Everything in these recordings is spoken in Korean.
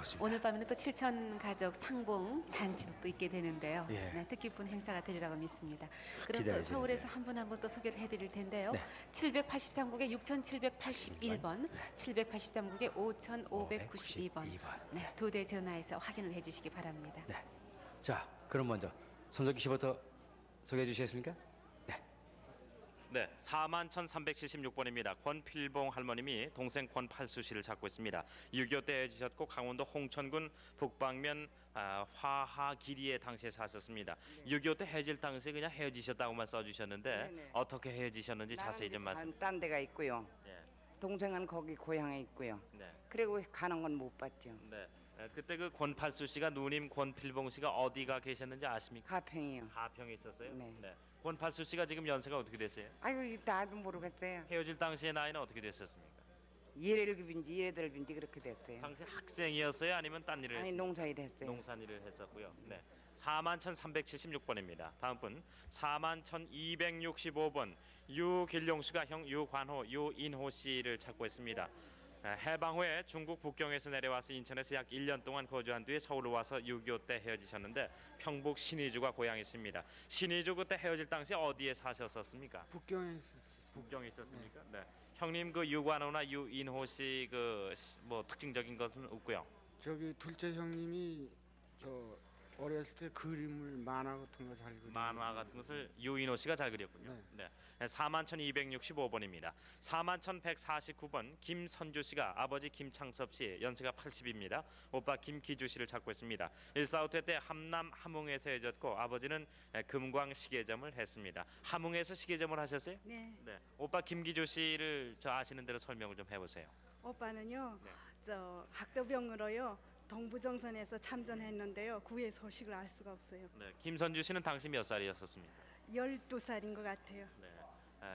그렇습니다. 오늘 밤에는 또 칠천 가족 상봉 잔치도 또 있게 되는데요. 예. 네, 뜻깊은 행사가 되리라고 믿습니다. 그럼 또 기대가 서울에서 되는데. 한 분 한 분 또 소개를 해드릴 텐데요. 네. 783국에 6781번, 783국에 5592번. 네, 두 대 전화해서 확인을 해주시기 바랍니다. 네. 자, 그럼 먼저 손석희 씨부터 소개해 주시겠습니까? 네. 네, 41,376번입니다. 권필봉 할머님이 동생 권팔수 씨를 찾고 있습니다. 6.25 때 헤어지셨고 강원도 홍천군 북방면 화하기리에 당시에 사셨습니다. 6.25 때 헤어질 당시에 그냥 헤어지셨다고만 써주셨는데 네네. 어떻게 헤어지셨는지 자세히 좀 말씀. 딴 데가 있고요. 예, 동생은 거기 고향에 있고요. 네, 그리고 가는 건 못 봤죠. 네. 그때 그 권팔수 씨가 누님 권필봉 씨가 어디가 계셨는지 아십니까? 가평이요. 가평에 있었어요. 네. 권팔수 씨가 지금 연세가 어떻게 됐어요? 아이고 나도 모르겠어요. 헤어질 당시의 나이는 어떻게 됐었습니까? 17급인지 18급인지 그렇게 됐어요. 당시 학생이었어요, 아니면 딴 일을 아니 했어요? 농사일 했어요. 농산일을 했었고요. 네. 41,376번입니다. 다음 분 41,265번 유길용 씨가 형 유관호, 유인호 씨를 찾고 있습니다. 해방 후에 중국 북경에서 내려와서 인천에서 약 1년 동안 거주한 뒤에 서울로 와서 6.25 때 헤어지셨는데 평북 신의주가 고향이십니다. 신의주 그때 헤어질 당시 어디에 사셨었습니까? 북경에 있었어요. 북경에 있었습니까? 네. 형님 그 유관호나 유인호 씨 그 뭐 특징적인 것은 없고요. 저기 둘째 형님이 저 어렸을 때 그림을 만화 같은 거 잘 그리고 만화 같은 것을 유인호 씨가 잘 그렸군요. 네. 41,265번입니다. 41,149번 김선주 씨가 아버지 김창섭 씨 연세가 80입니다. 오빠 김기주 씨를 찾고 있습니다. 1.45태 때 함남 함흥에서 헤어졌고 아버지는 금광 시계점을 했습니다. 함흥에서 시계점을 하셨어요? 네, 네. 오빠 김기주 씨를 저 아시는 대로 설명을 좀 해보세요. 오빠는요, 네. 저 학도병으로요 동부정선에서 참전했는데요. 구의 소식을 알 수가 없어요. 네. 김선주 씨는 당시 몇 살이었었습니까? 12살인 것 같아요. 네.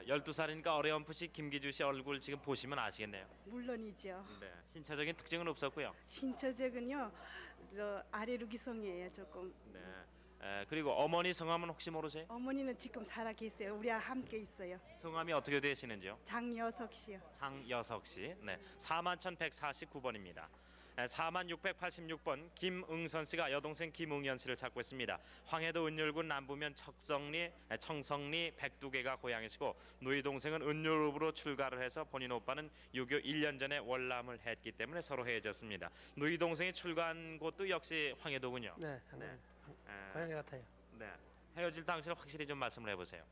12살이니까 어렴풋이 김기주 씨 얼굴 지금 보시면 아시겠네요. 물론이죠. 네. 신체적인 특징은 없었고요. 신처적은요, 저 아래로 기성이에요. 조금. 네. 그리고 어머니 성함은 혹시 모르세요? 어머니는 지금 살아 계세요. 우리와 함께 있어요. 성함이 어떻게 되시는지요? 장여석 씨요. 장여석 씨. 네. 41,149번입니다. 4686번 김응선 씨가 여동생 김응연 씨를 찾고 있습니다. 황해도 은율군 남부면 청성리 백두개가 고향이시고 누이 동생은 은율읍으로 출가를 해서 본인 오빠는 6.25 1년 전에 월남을 했기 때문에 서로 헤어졌습니다. 누이 동생이 출가한 곳도 역시 황해도군요. 네, 네. 고향 같아요. 네. 헤어질 당시를 확실히 좀 말씀을 해보세요.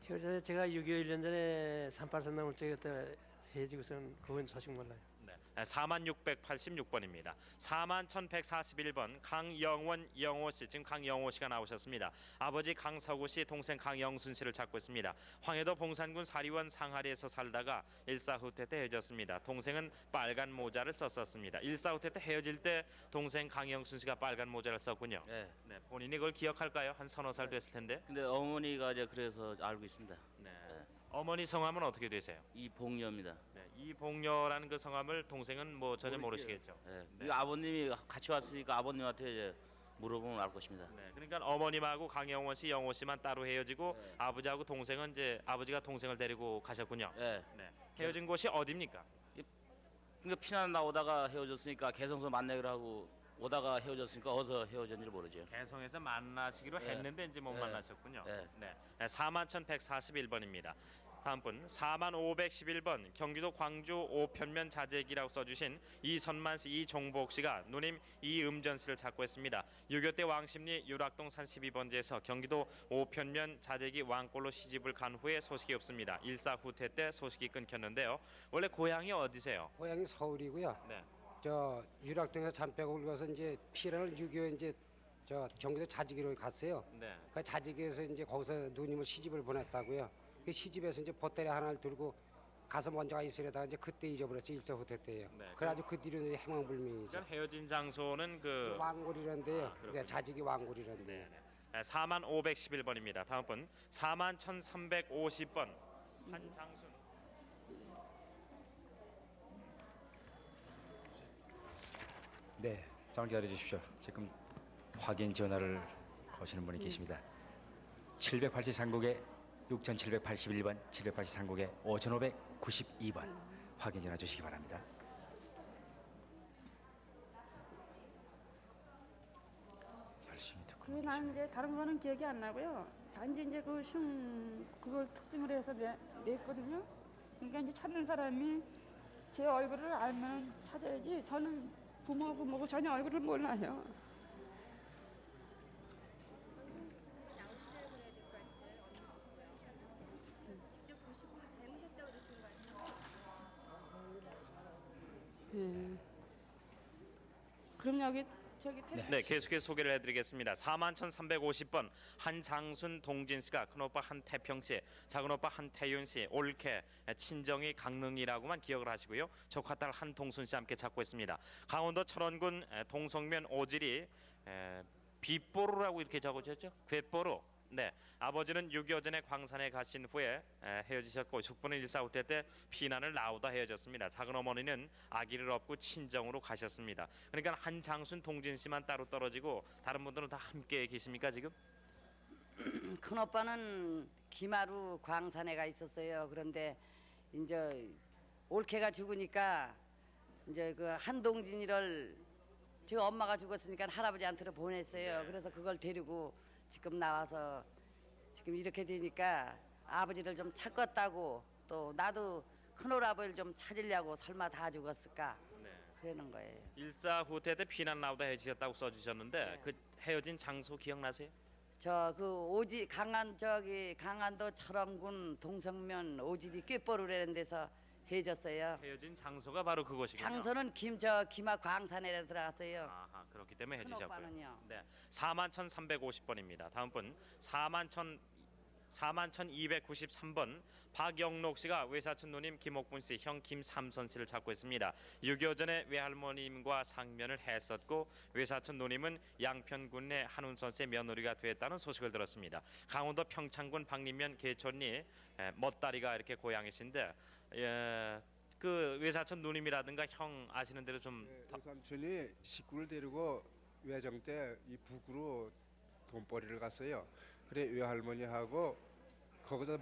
헤어져 제가 6.25 1년 전에 38선 넘을 적에 때 헤어지고서는 그건 소식 몰라요. 네. 4686번입니다. 41,141번 강영원 영호 씨, 지금 강영호 씨가 나오셨습니다. 아버지 강서구 씨, 동생 강영순 씨를 찾고 있습니다. 황해도 봉산군 사리원 상하리에서 살다가 1.4후퇴 때 헤어졌습니다. 동생은 빨간 모자를 썼었습니다. 1.4후퇴 때 헤어질 때 동생 강영순 씨가 빨간 모자를 썼군요. 네. 네. 본인이 그걸 기억할까요? 한 서너 살 됐을 텐데. 근데 어머니가 이제 그래서 알고 있습니다. 네. 어머니 성함은 어떻게 되세요? 이봉녀입니다. 네. 이봉녀라는 그 성함을 동생은 뭐 전혀 모르시겠죠. 네. 이 아버님이 같이 왔으니까 아버님한테 이제 물어보면 알 것입니다. 네, 그러니까 어머님하고 강영원 씨, 영호 씨만 따로 헤어지고 네. 아버지하고 동생은 이제 아버지가 동생을 데리고 가셨군요. 네. 네. 헤어진 곳이 어디입니까? 그러니까 피난 나오다가 헤어졌으니까 개성서 만나기로 하고 오다가 헤어졌으니까 어디서 헤어졌는지 모르죠. 개성에서 만나시기로 네. 했는데 이제 못 네. 어. 만나셨군요. 네. 네. 41,141번입니다. 다음 분 41,511번 경기도 광주 오편면 자재기라고 써주신 이선만 씨, 이종복 씨가 누님 이음전 씨를 찾고 있습니다. 6.25 때 왕십리 유락동 산 12번지에서 경기도 오편면 자재기 왕골로 시집을 간 후에 소식이 없습니다. 1.4후퇴 때 소식이 끊겼는데요. 원래 고향이 어디세요? 고향이 서울이고요. 네. 저 유락동에서 잠빼고 가서 이제 피해를 6.25 이제 저 경기도 자지기로 갔어요. 네. 그 자지기에서 이제 거기서 누님을 시집을 보냈다고요. 그 시집에서 이제 보따리 하나를 들고 가서 먼저 가 있으려다가 이제 그때 잊어버렸어요. 1.4후퇴 때예요. 네. 그래가지고 그 뒤로 이제 해망불명이죠. 그러니까 헤어진 장소는 그 왕골이란데요. 그렇군요. 네, 자지기 왕골이란데요. 네. 41,511번입니다. 다음 분 41,350번 한장순. 네, 잠깐 기다려 주십시오. 지금 확인 전화를 거시는 분이 계십니다. 783국에 6781번, 783국에 5592번 확인 전화 주시기 바랍니다. 그게 난 이제 다른 거는 기억이 안 나고요. 단지 이제 그 그걸 특징으로 해서 냈거든요. 그러니까 이제 찾는 사람이 제 얼굴을 알면 찾아야지. 저는 부모고 뭐고 전혀 얼굴을 몰라요. 그럼 여기 저기 네, 계속해서 소개를 해드리겠습니다. 41,350번 한장순 동진 씨가 큰오빠 한태평 씨, 작은오빠 한태윤 씨, 올케 친정이 강릉이라고만 기억을 하시고요. 조카딸 한동순 씨 함께 찾고 있습니다. 강원도 철원군 동성면 오지리 빗보루라고 이렇게 적어졌죠? 갯보루. 네, 아버지는 6.25 전에 광산에 가신 후에 헤어지셨고 숙부는 1.4 때 피난을 나오다 헤어졌습니다. 작은 어머니는 아기를 업고 친정으로 가셨습니다. 그러니까 한장순 동진 씨만 따로 떨어지고 다른 분들은 다 함께 계십니까 지금? 큰 오빠는 기마루 광산에 가 있었어요. 그런데 이제 올케가 죽으니까 이제 그 한동진이를 제 엄마가 죽었으니까 할아버지한테로 보냈어요. 네. 그래서 그걸 데리고 지금 나와서 지금 이렇게 되니까 아버지를 좀 찾겠다고 또 나도 큰오라버니를 좀 찾으려고 설마 다 죽었을까 네. 그러는 거예요. 1.4 때 피난 나오다 헤어지셨다고 써주셨는데 네. 그 헤어진 장소 기억나세요? 저 그 오지 강안도 철원군 동성면 오지리 꾀보루라는 데서 헤어졌어요. 헤어진 장소가 바로 그곳이군요. 장소는 기마 광산에 들어갔어요. 아하, 그렇기 때문에 큰 헤어지셨고요. 오빠는요. 네, 41,350번입니다. 다음 분 41,293번 박영록 씨가 외사촌 누님 김옥분 씨, 형 김삼선 씨를 찾고 있습니다. 6.25 전에 외할머님과 상면을 했었고 외사촌 누님은 양편군 내 한운선 씨의 며느리가 됐다는 소식을 들었습니다. 강원도 평창군 박림면 개촌리 멋다리가 이렇게 고향이신데 그 외사촌 누님이라든가 형 아시는 대로 좀 외삼촌이 식구를 데리고 외정 때 이 북으로 돈벌이를 갔어요. 그래 외할머니하고 거기서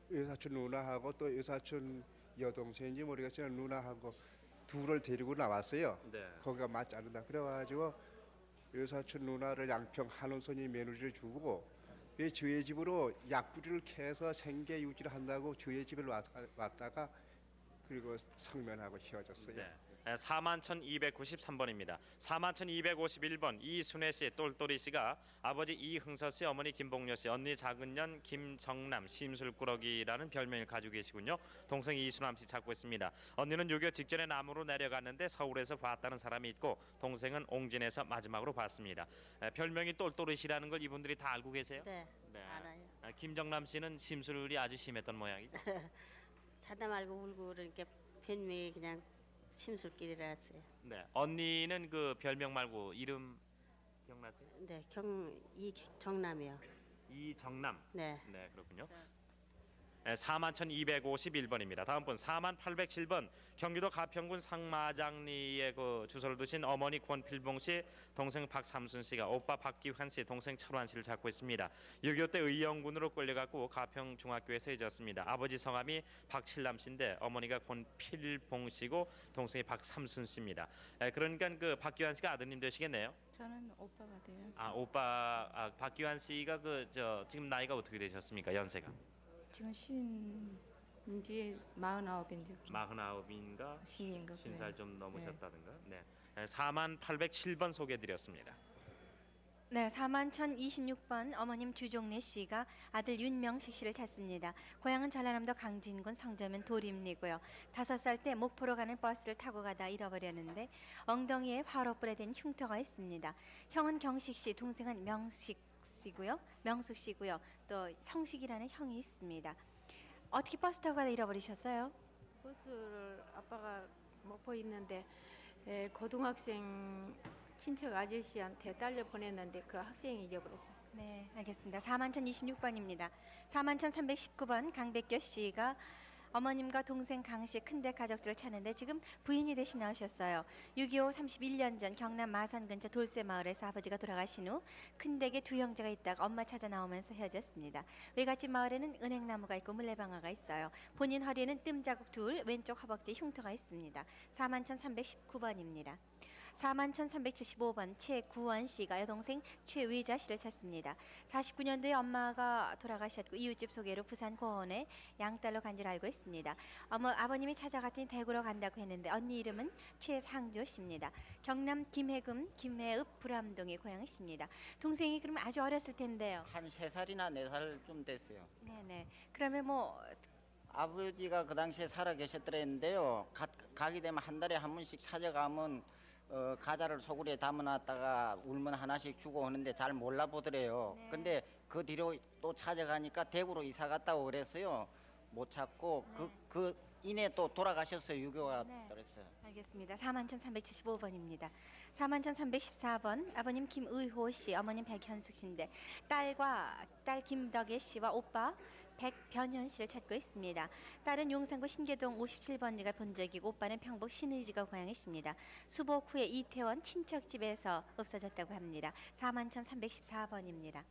외사촌 누나하고 또 외사촌 여동생인지 모르겠지만 누나하고 둘을 데리고 나왔어요. 네. 거기가 맞지 않는다. 그래가지고 외사촌 누나를 양평 한원선이 며느리를 주고 저희 집으로 약부리를 캐서 생계 유지를 한다고 저희 집에 왔다가 그리고 상면하고 헤어졌어요. 네. 41,293번입니다. 41,251번 이순애 씨, 똘똘이 씨가 아버지 이흥서 씨, 어머니 김봉녀 씨, 언니 작은년 김정남, 심술꾸러기라는 별명을 가지고 계시군요. 동생 이순남 씨 찾고 있습니다. 언니는 6.25 직전에 남으로 내려갔는데 서울에서 봤다는 사람이 있고 동생은 옹진에서 마지막으로 봤습니다. 별명이 똘똘이 씨라는 걸 이분들이 다 알고 계세요? 네, 네. 알아요. 김정남 씨는 심술이 아주 심했던 모양이죠. 자다 말고 울고 그러니까 별명이 그냥 심술길이라서요. 네. 언니는 그 별명 말고 이름 기억나세요? 네, 이정남이요. 이정남. 네. 네, 그렇군요. 41,251번입니다. 다음 분 41,807번 경기도 가평군 상마장리에 그 주소를 두신 어머니 권필봉 씨, 동생 박삼순 씨가 오빠 박기환 씨, 동생 철환 씨를 찾고 있습니다. 6.25 때 의영군으로 끌려갔고 가평 중학교에서 잊었습니다. 아버지 성함이 박칠남 씨인데 어머니가 권필봉 씨고 동생이 박삼순 씨입니다. 그러니까 그 박기환 씨가 아드님 되시겠네요. 저는 오빠가 돼요. 오빠 박기환 씨가 지금 나이가 어떻게 되셨습니까? 연세가? 지금 이제 49인지 49인가 신인가 50살 좀 넘으셨다든가. 네. 41,807번 소개해드렸습니다. 네, 41,026번 어머님 주종래 씨가 아들 윤명식 씨를 찾습니다. 고향은 전라남도 강진군 성저면 도림리고요. 5살 때 목포로 가는 버스를 타고 가다 잃어버렸는데 엉덩이에 화로불에 댄 흉터가 있습니다. 형은 경식 씨, 동생은 명숙 씨고요. 또 성식이라는 형이 있습니다. 어떻게 버스 타고 가다 잃어버리셨어요? 버스를 아빠가 목포에 있는데 고등학생 친척 아저씨한테 딸려 보냈는데 그 학생이 잊어버렸어요. 네, 알겠습니다. 41,026번입니다. 41,319번 강백교 씨가 어머님과 동생 강 씨 큰댁 가족들을 찾는데 지금 부인이 대신 나오셨어요. 6.25 31년 전 경남 마산 근처 돌쇠마을에서 아버지가 돌아가신 후 큰댁에 두 형제가 있다가 엄마 찾아 나오면서 헤어졌습니다. 외갓집 마을에는 은행나무가 있고 물레방아가 있어요. 본인 허리에는 뜸자국 둘, 왼쪽 허벅지에 흉터가 있습니다. 41,319번입니다. 41,375번 최구원 씨가 여동생 최위자 씨를 찾습니다. 49년도에 엄마가 돌아가셨고 이웃집 소개로 부산 고원에 양딸로 간 줄 알고 있습니다. 아버님이 찾아갔더니 대구로 간다고 했는데 언니 이름은 최상조 씨입니다. 경남 김해읍 불암동의 고향이십니다. 동생이 그럼 아주 어렸을 텐데요. 한 3살이나 4살쯤 됐어요. 네네. 그러면 뭐 아버지가 그 당시에 살아 계셨더랬는데요. 가게 되면 한 달에 한 번씩 찾아가면 과자를 소굴에 담아놨다가 울면 하나씩 주고 오는데 잘 몰라보더래요. 네. 근데 그 뒤로 또 찾아가니까 대구로 이사 갔다고 그랬어요. 못 찾고 네. 그 이내 또 돌아가셨어요. 유교가 네. 그랬어요. 알겠습니다. 41,375번입니다. 41,314번 아버님 김의호 씨, 어머님 백현숙 씨인데 딸 김덕애 씨와 오빠 백변현 씨를 찾고 있습니다. 딸은 용산구 신계동 57번지가 본적이고 오빠는 평북 신의지가 고향이십니다. 수복 후에 이태원 친척집에서 없어졌다고 합니다. 41,314번입니다.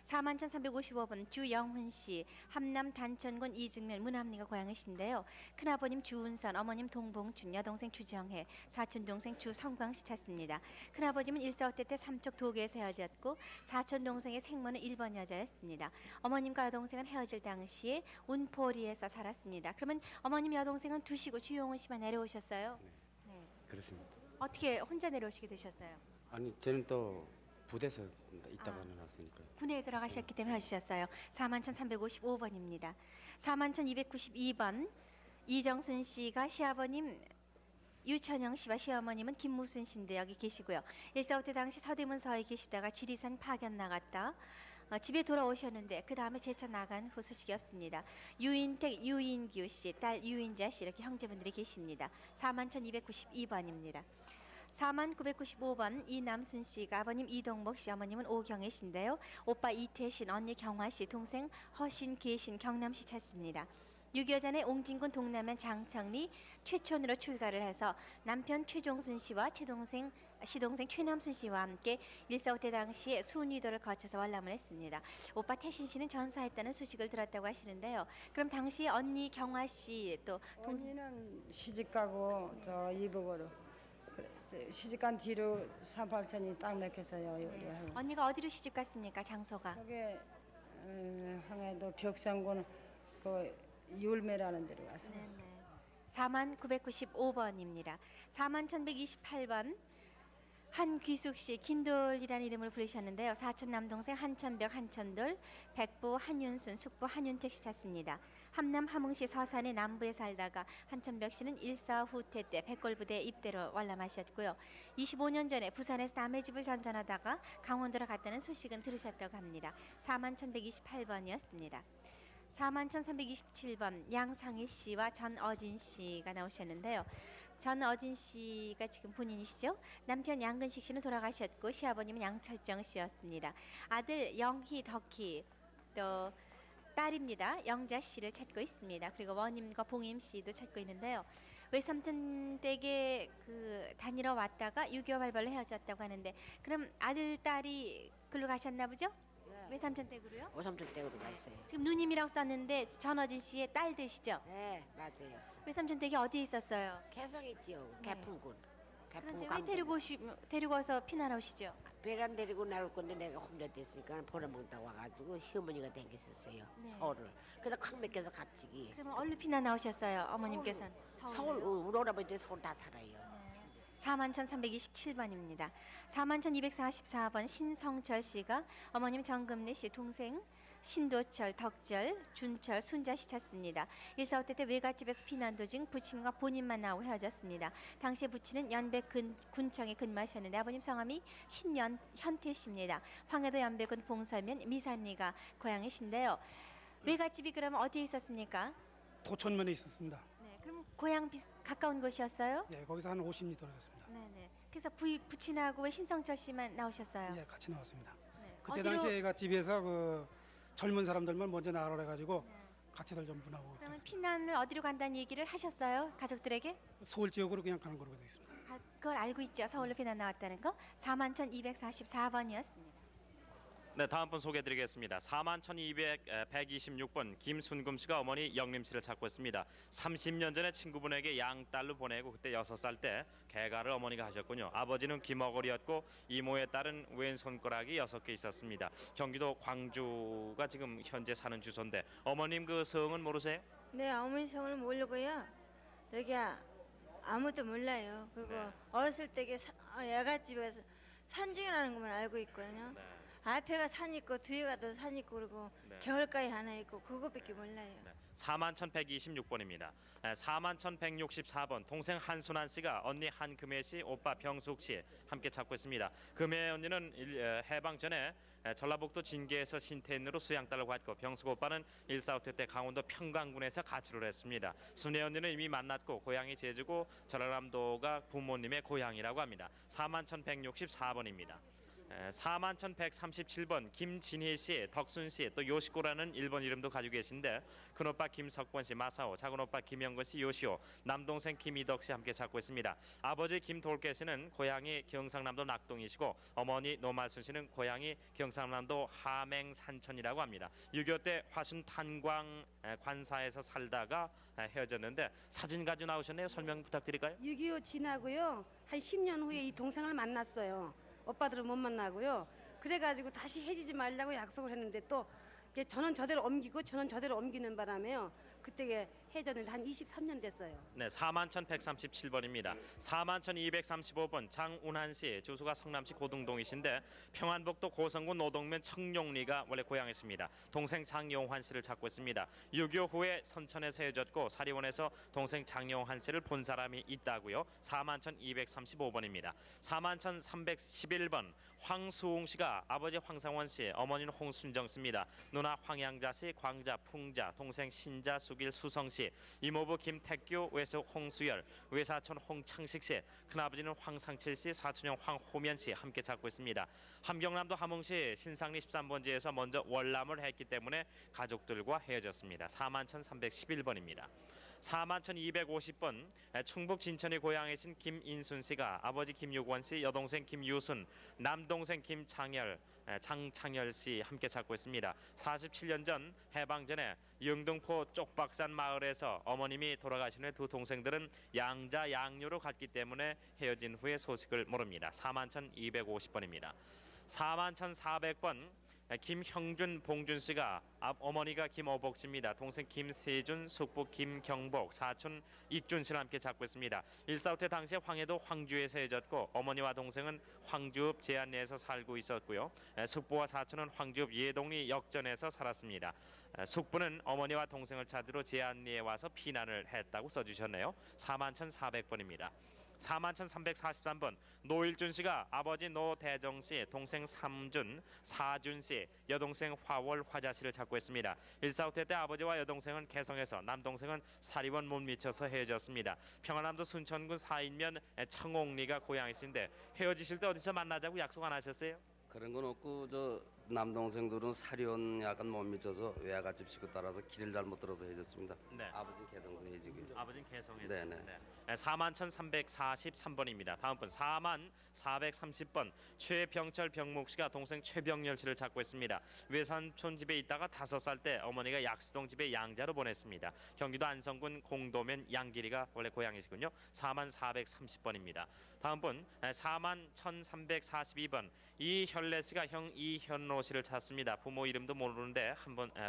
41,355번 주영훈 씨, 함남 단천군 이중면 문암리가 고향이신데요. 큰아버님 주운선, 어머님 동봉춘, 여동생 주정혜, 사촌동생 주성광 씨 찾습니다. 큰아버님은 일사후퇴 때 삼척 도계에서 헤어졌고 사촌동생의 생모는 1번 여자였습니다. 어머님과 여동생은 헤어질 당시에 운포리에서 살았습니다. 그러면 어머님 여동생은 두시고 주영훈 씨만 내려오셨어요? 네. 그렇습니다. 어떻게 혼자 내려오시게 되셨어요? 아니 저는 또 부대에서 있다가 나왔으니까요. 군에 들어가셨기 때문에 하셨어요. 41,355번입니다. 41,292번 이정순 씨가 시아버님 유천영 씨와 시어머님은 김무순 씨인데 여기 계시고요. 일사후퇴 당시 서대문서에 계시다가 지리산 파견 나갔다 집에 돌아오셨는데 그 다음에 재차 나간 후 소식이 없습니다. 유인택, 유인규 씨, 딸 유인자 씨 이렇게 형제분들이 계십니다. 41,292번입니다. 41,995번 이남순 씨가 아버님 이동복 씨, 어머님은 오경애 씨인데요. 오빠 이태신, 언니 경화 씨, 동생 허신, 계신, 경남 씨 찾습니다. 6.25 전에 옹진군 동남면 장창리 최촌으로 출가를 해서 남편 최종순 씨와 시동생 최남순 씨와 함께 일사후퇴 당시에 순위도를 거쳐서 월남을 했습니다. 오빠 태신 씨는 전사했다는 소식을 들었다고 하시는데요. 그럼 당시에 언니 경화 씨 또 언니는 시집가고 저 이북으로 시집간 뒤로 38선이 딱 맥혀서요. 네. 언니가 어디로 시집 갔습니까? 장소가? 그게 황해도 벽산군 그 율매라는 데로 가서. 41,995번입니다. 41,128번 한귀숙 씨, 긴돌이라는 이름을 부르셨는데요. 사촌 남동생 한천벽, 한천돌, 백부 한윤순, 숙부 한윤택 씨 찾습니다. 함남 함흥시 서산의 남부에 살다가 한천벽 씨는 일사후퇴 때 백골부대 입대로 월남하셨고요. 25년 전에 부산에서 남의 집을 전전하다가 강원도로 갔다는 소식은 들으셨다고 합니다. 41,128번이었습니다. 41,327번 양상희 씨와 전어진 씨가 나오셨는데요. 전어진 씨가 지금 본인이시죠? 남편 양근식 씨는 돌아가셨고 시아버님은 양철정 씨였습니다. 아들 영희, 덕희, 또 딸입니다. 영자 씨를 찾고 있습니다. 그리고 원임과 봉임 씨도 찾고 있는데요. 외삼촌 댁에 다니러 왔다가 6.25 발발로 헤어졌다고 하는데 그럼 아들, 딸이 글로 가셨나 보죠? 외삼촌 댁으로요? 외삼촌 댁으로 갔어요. 지금 누님이라고 썼는데 전어진 씨의 딸 되시죠? 네, 맞아요. 외삼촌 댁이 어디에 있었어요? 개성있지요. 개풍군. 그런데 왜 데리고 와서 피난하 오시죠? 배란 데리고 나올 건데 내가 혼자 됐으니까 보러먹다 와가지고 시어머니가 댕겼었어요. 서울을. 그래서 콱 맥혀서 갑자기. 그러면 얼른 피난 나오셨어요, 어머님께서는? 서울, 우리 오라버니들 서울 다 살아요. 41,327번입니다. 41,244번 신성철 씨가 어머님 정금래 씨, 동생 신도철, 덕절, 준철, 순자 씨 찾습니다. 일사후퇴 때 외갓집에서 피난 도중 부친과 본인만 나오고 헤어졌습니다. 당시에 부친은 연백 군청에 근무하셨는데 아버님 성함이 신현태 씨입니다. 황해도 연백군 봉설면 미산리가 고향이신데요. 외갓집이 그러면 어디에 있었습니까? 도천면에 있었습니다. 네, 그럼 고향 가까운 곳이었어요? 네, 거기서 한 50m 떨어졌습니다. 네네. 그래서 부친하고 왜 신성철 씨만 나오셨어요? 네, 같이 나왔습니다. 네. 그때 어디로- 당시에 애가집에서 그 젊은 사람들만 먼저 나가라 해가지고 같이들 좀 분하고 그러면 피난을 어디로 간다는 얘기를 하셨어요? 가족들에게? 서울 지역으로 그냥 가는 거로 되어 있습니다. 그걸 알고 있죠. 서울로 피난 나왔다는 거. 41,244번이었습니다. 네, 다음 분 소개해드리겠습니다. 4126번 김순금 씨가 어머니 영림 씨를 찾고 있습니다. 30년 전에 친구분에게 양딸로 보내고 그때 6살 때 개가를 어머니가 하셨군요. 아버지는 귀머거리였고 이모에 따른 왼손가락이 6개 있었습니다. 경기도 광주가 지금 현재 사는 주소인데 어머님 그 성은 모르세요? 네, 어머니 성을 모르고요. 여기 아무도 몰라요. 그리고 어렸을 때 애갓집에서 산중이라는 것만 알고 있거든요. 앞에가 산 있고 뒤에가 또 산 있고 그리고 개울가에 하나 있고 그거밖에 몰라요. 41,126번입니다. 41,164번 동생 한순환 씨가 언니 한금혜 씨, 오빠 병숙 씨 함께 찾고 있습니다. 금혜 언니는 해방 전에 전라북도 진계에서 신태인으로 수양딸을 갖고 병숙 오빠는 1.4.5 때 강원도 평강군에서 가출을 했습니다. 순혜 언니는 이미 만났고 고향이 제주고 전라남도가 부모님의 고향이라고 합니다. 41,164번입니다. 41,137번 김진희 씨, 덕순 씨, 또 요시코라는 일본 이름도 가지고 계신데 큰오빠 김석권 씨, 마사오, 작은오빠 김영건 씨, 요시오, 남동생 김이덕 씨 함께 찾고 있습니다. 아버지 김돌계 씨는 고향이 경상남도 낙동이시고 어머니 노말순 씨는 고향이 경상남도 함행산천이라고 합니다. 6.25 때 화순 탄광 관사에서 살다가 헤어졌는데 사진 가지고 나오셨네요. 설명 부탁드릴까요? 6.25 지나고요. 한 10년 후에 이 동생을 만났어요. 오빠들은 못 만나고요. 그래가지고 다시 헤어지지 말라고 약속을 했는데 또 저는 저대로 옮기고 저는 저대로 옮기는 바람에요. 그때 헤어졌는데 한 23년 됐어요. 네, 41,137번입니다. 41,235번 장운한 씨, 주소가 성남시 고등동이신데 평안북도 고성군 노동면 청룡리가 원래 고향이십니다. 동생 장용환 씨를 찾고 있습니다. 6.25 후에 선천에서 헤어졌고 사리원에서 동생 장용환 씨를 본 사람이 있다고요. 41,235번입니다. 41,311번 황수웅 씨가 아버지 황상원 씨, 어머니는 홍순정 씨입니다. 누나 황양자 씨, 광자, 풍자, 동생 신자, 수길, 수성 씨, 이모부 김택규, 외숙 홍수열, 외사촌 홍창식 씨, 큰아버지는 황상칠 씨, 사촌형 황호면 씨 함께 찾고 있습니다. 함경남도 함흥시 신상리 13번지에서 먼저 월남을 했기 때문에 가족들과 헤어졌습니다. 41,311번입니다. 41,250번 충북 진천이 고향이신 김인순 씨가 아버지 김유권 씨, 여동생 김유순, 남동생 김창열, 장창열 씨 함께 찾고 있습니다. 47년 전 해방 전에 영등포 쪽박산 마을에서 어머님이 돌아가신 후에 두 동생들은 양자 양녀로 갔기 때문에 헤어진 후에 소식을 모릅니다. 41,250번입니다. 41,400번 김형준, 봉준 씨가 어머니가 김어복 씨입니다. 동생 김세준, 숙부 김경복, 사촌 익준 씨를 함께 찾고 있습니다. 1.4.5 때 당시에 황해도 황주에서 헤어졌고 어머니와 동생은 황주읍 제안리에서 살고 있었고요. 숙부와 사촌은 황주읍 예동리 역전에서 살았습니다. 숙부는 어머니와 동생을 찾으러 제안리에 와서 피난을 했다고 써주셨네요. 41,400번입니다. 41,343번 노일준 씨가 아버지 노대정 씨, 동생 삼준, 사준 씨, 여동생 화월, 화자 씨를 찾고 있습니다. 1.4.5 때 아버지와 여동생은 개성에서, 남동생은 사리원 못 미쳐서 헤어졌습니다. 평안남도 순천군 사인면 청옥리가 고향이신데 헤어지실 때 어디서 만나자고 약속 안 하셨어요? 그런 건 없고 저 남동생들은 사리원 약간 못 미쳐서 외아갓집 식구 따라서 길을 잘못 들어서 헤어졌습니다. 네. 아버지는 개성에서 헤어지고요. 아버지는 개성에서. 네네. 네. 41,343번입니다. 다음 분 41,430번 최병철 병목 씨가 동생 최병열 씨를 찾고 있습니다. 외산촌 집에 있다가 5살 때 어머니가 약수동 집에 양자로 보냈습니다. 경기도 안성군 공도면 양길이가 원래 고향이시군요. 41,430번입니다. 다음 분 41,342번 이현래 씨가 형 이현로 씨를 찾습니다. 부모 이름도 모르는데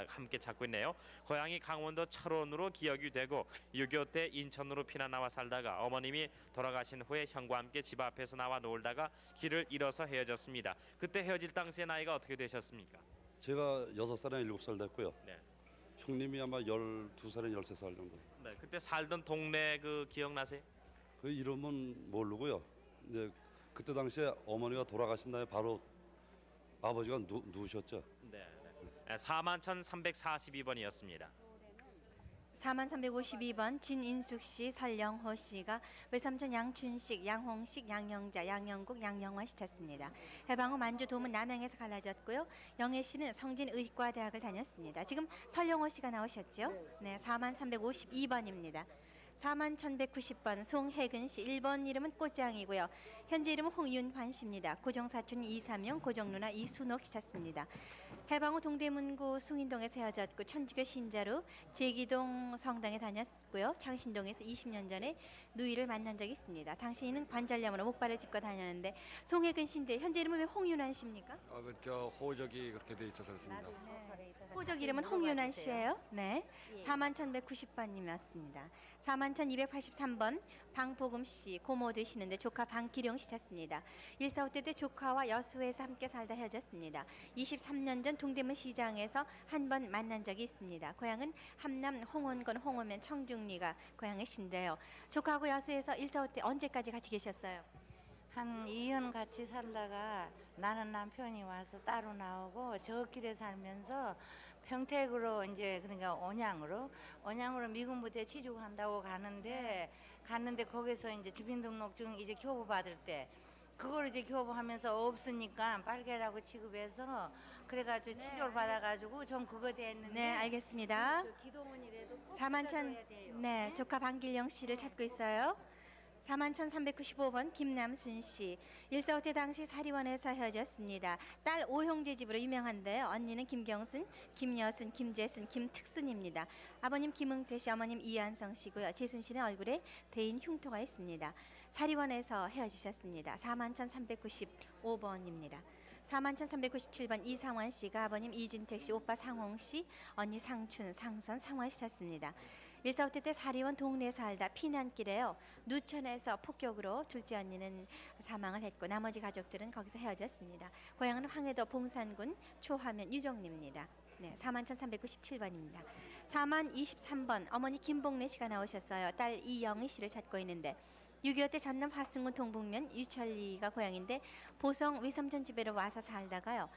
함께 찾고 있네요. 고향이 강원도 철원으로 기억이 되고 6.25 때 인천으로 피난 나와 살다가 어머님이 돌아가신 후에 형과 함께 집 앞에서 나와 놀다가 길을 잃어서 헤어졌습니다. 그때 헤어질 당시의 나이가 어떻게 되셨습니까? 제가 6살이나 7살 됐고요. 네. 형님이 아마 12살이나 13살 정도. 네, 그때 살던 동네 그 기억나세요? 그 이름은 모르고요. 이제 그때 당시에 어머니가 돌아가신 다음에 바로 아버지가 누우셨죠. 네. 41,342번이었습니다. 4352번 진인숙 씨, 설영호 씨가 외삼촌 양춘식, 양홍식, 양영자, 양영국, 양영화 씨 찾습니다. 해방 후 만주 도문 남양에서 갈라졌고요. 영애 씨는 성진의과대학을 다녔습니다. 지금 설영호 씨가 나오셨죠? 네, 4352번입니다. 4190번 송혜근 씨 1번 이름은 꽃장이고요. 현재 이름은 홍윤환 씨입니다. 고정사촌 이삼영, 고정누나 이순옥 씨 찾습니다. 해방 후 동대문구 숭인동에서 헤어졌고 천주교 신자로 제기동 성당에 다녔고요. 창신동에서 20년 전에 누이를 만난 적이 있습니다. 당신은 관절염으로 목발을 짚고 다녔는데 송혜근 씨인데 현재 이름은 왜 홍윤환 씨입니까? 저 호적이 그렇게 돼 있어서 그렇습니다. 호적 이름은 홍윤환 씨예요. 네. 41,190번님이었습니다. 41,283번 방보금 씨 고모 되시는데 조카 방기룡 씨 찾습니다. 145때 때 조카와 여수에서 함께 살다 헤어졌습니다. 23년 전 동대문 시장에서 한 번 만난 적이 있습니다. 고향은 함남 홍원건 홍어면 청중리가 고향이신데요. 조카하고 여수에서 145때 언제까지 같이 계셨어요? 한 2년 같이 살다가 나는 남편이 와서 따로 나오고 저 길에 살면서 평택으로 이제 그러니까 언양으로 미군 부대 취직한다고 갔는데 거기서 이제 주민등록증 이제 교부 받을 때 그걸 이제 교부하면서 없으니까 빨개라고 취급해서 그래가지고 치료를 받아가지고 전 그거 됐는데. 네, 알겠습니다. 그 기도문이라도 꼭 41,000 네, 조카 방길영 씨를 찾고 있어요. 41,395번 김남순 씨. 145때 당시 사리원에서 헤어졌습니다. 딸 오형제 집으로 유명한데요. 언니는 김경순, 김여순, 김재순, 김특순입니다. 아버님 김응태 씨, 어머님 이한성 씨고요. 재순 씨는 얼굴에 대인 흉터가 있습니다. 사리원에서 헤어지셨습니다. 41,395번입니다. 41,397번 이상환 씨가 아버님 이진택 씨, 오빠 상홍 씨, 언니 상춘, 상선, 상화 씨 찾습니다. 145때 때 사리원 동네에 살다 피난길에요. 누천에서 폭격으로 둘째 언니는 사망을 했고 나머지 가족들은 거기서 헤어졌습니다. 고향은 황해도 봉산군 초화면 유정리입니다. 네, 41,397번입니다. 4023번 어머니 김봉래 씨가 나오셨어요. 딸 이영희 씨를 찾고 있는데 6.25 때 전남 화순군 동북면 유철리가 고향인데 보성 외삼촌 집에로 와서 살다가요.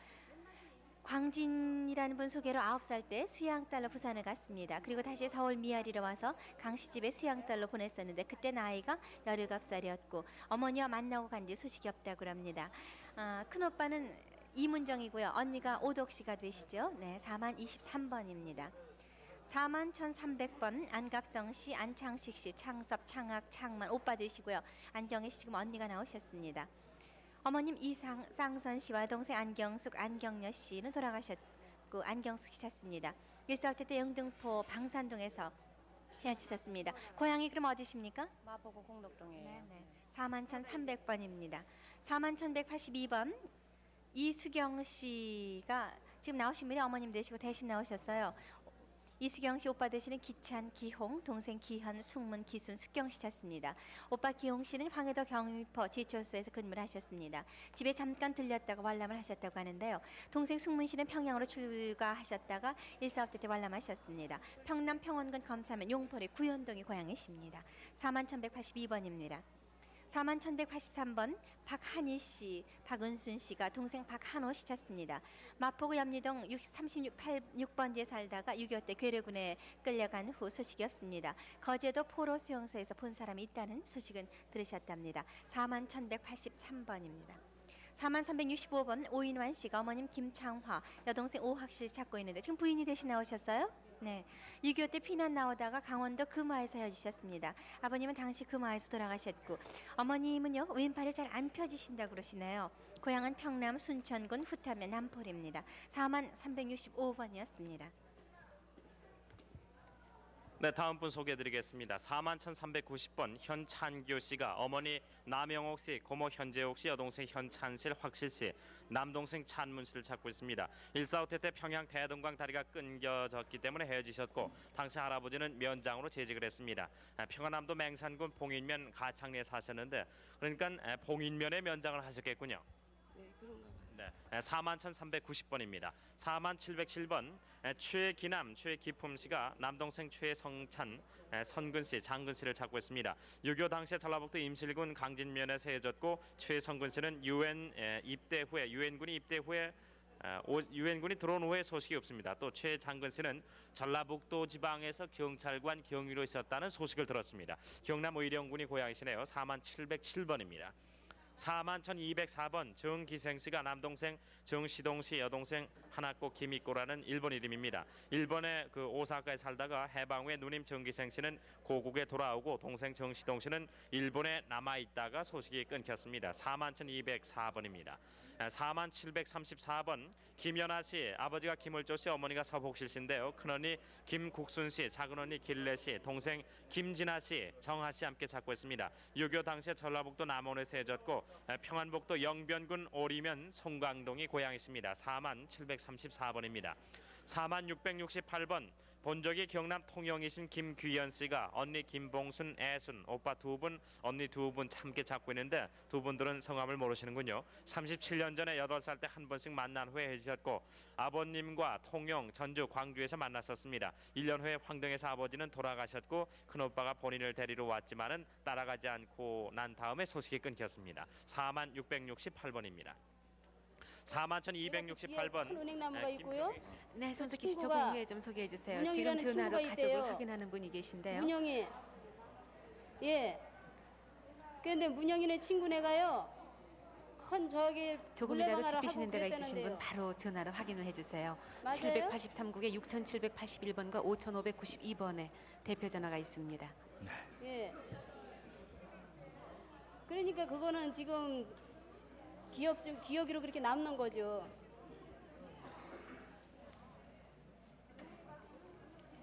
광진이라는 분 소개로 9살 때 수양딸로 부산을 갔습니다. 그리고 다시 서울 미아리로 와서 강씨 집에 수양딸로 보냈었는데 그때 나이가 17살이었고 어머니와 만나고 간 뒤 소식이 없다고 합니다. 큰오빠는 이문정이고요. 언니가 오덕 씨가 되시죠. 네, 4023번입니다. 41,300번 안갑성 씨, 안창식 씨, 창섭, 창학, 창만 오빠 되시고요. 안경혜 씨 지금 언니가 나오셨습니다. 어머님 이상선 씨와 동생 안경숙, 안경여 씨는 돌아가셨고 안경숙 씨 찾습니다. 145때 때 영등포 방산동에서 헤어지셨습니다. 고향이 그럼 어디십니까? 마포구 공덕동이에요. 네. 41,300번입니다. 41,182번 이수경 씨가 지금 나오신 분이 어머님 되시고 대신 나오셨어요. 이수경 씨 오빠 되시는 기찬, 기홍, 동생 기현, 숙문, 기순, 숙경 씨 찾습니다. 오빠 기홍 씨는 황해도 경위포 제철소에서 근무를 하셨습니다. 집에 잠깐 들렸다가 월남을 하셨다고 하는데요. 동생 숙문 씨는 평양으로 출가하셨다가 145때 때 월남하셨습니다. 평남 평원군 검사면 용포리 구현동이 고향이십니다. 41,182번입니다. 41,183번 박한희 씨, 박은순 씨가 동생 박한호 씨 찾습니다. 마포구 염리동 36번지에 살다가 6.25 때 괴뢰군에 끌려간 후 소식이 없습니다. 거제도 포로 수용소에서 본 사람이 있다는 소식은 들으셨답니다. 41,183번입니다. 41,365번 오인환 씨가 어머님 김창화, 여동생 오학 씨를 찾고 있는데 지금 부인이 대신 나오셨어요? 네, 6.25 때 피난 나오다가 강원도 금화에서 헤어지셨습니다. 아버님은 당시 금화에서 돌아가셨고 어머님은요 왼팔이 잘 안 펴지신다고 그러시네요. 고향은 평남 순천군 후타면 남포리입니다. 41,365번이었습니다. 네, 다음 분 소개해드리겠습니다. 41,390번 현찬교 씨가 어머니 남영옥 씨, 고모 현재옥 씨, 여동생 현찬실, 확실 씨, 남동생 찬문 씨를 찾고 있습니다. 145때 때 평양 대동강 다리가 끊겨졌기 때문에 헤어지셨고 당시 할아버지는 면장으로 재직을 했습니다. 평안남도 맹산군 봉인면 가창리에 사셨는데 그러니까 봉인면의 면장을 하셨겠군요. 네, 그런가 봐요. 네, 41,390번입니다. 41,707번 최기남, 최기품 씨가 남동생 최성찬, 선근 씨, 장근 씨를 찾고 있습니다. 6.25 당시에 전라북도 임실군 강진면에서 헤어졌고 최성근 씨는 유엔군이 입대 후에 유엔군이 들어온 후에 소식이 없습니다. 또 최장근 씨는 전라북도 지방에서 경찰관 경위로 있었다는 소식을 들었습니다. 경남 의령군이 고향이시네요. 41,707번입니다. 41,204번 정기생 씨가 남동생 정시동 씨, 여동생 하나코 김이코라는 일본 이름입니다. 일본의 그 오사카에 살다가 해방 후에 누님 정기생 씨는 고국에 돌아오고 동생 정시동 씨는 일본에 남아 있다가 소식이 끊겼습니다. 41,204번입니다. 4734번 김연아 씨, 아버지가 김을조 씨, 어머니가 서복실 씨인데요. 큰언니 김국순 씨, 작은언니 길래 씨, 동생 김진아 씨, 정하 씨 함께 찾고 있습니다. 6.25 당시에 전라북도 남원에서 해졌고 평안북도 영변군 오리면 송강동이 고향이십니다. 4734번입니다. 4668번 본적이 경남 통영이신 김귀연 씨가 언니 김봉순, 애순, 오빠 두 분, 언니 두 분 함께 찾고 있는데 두 분들은 성함을 모르시는군요. 37년 전에 8살 때 한 번씩 만난 후에 헤어지셨고 아버님과 통영, 전주, 광주에서 만났었습니다. 1년 후에 황동에서 아버지는 돌아가셨고 큰오빠가 본인을 데리러 왔지만은 따라가지 않고 난 다음에 소식이 끊겼습니다. 4668번입니다. 41,268번. 은행나무가 있고요. 네, 손석희 씨 친구가 조금 후에 좀 소개해 주세요. 지금 문영이라는 전화로 친구가 가족을 있대요. 확인하는 분이 계신데요. 문영이. 예. 근데 문영이네 친구네가요. 큰 저기 조금이라도 물레방아를 짚히시는 하고 데가 있으신 분 그랬다는데요. 바로 전화로 확인을 해주세요. 맞아요? 783국에 6781번과 5592번에 대표 전화가 있습니다. 예. 그러니까 그거는 지금 기억으로 그렇게 남는 거죠.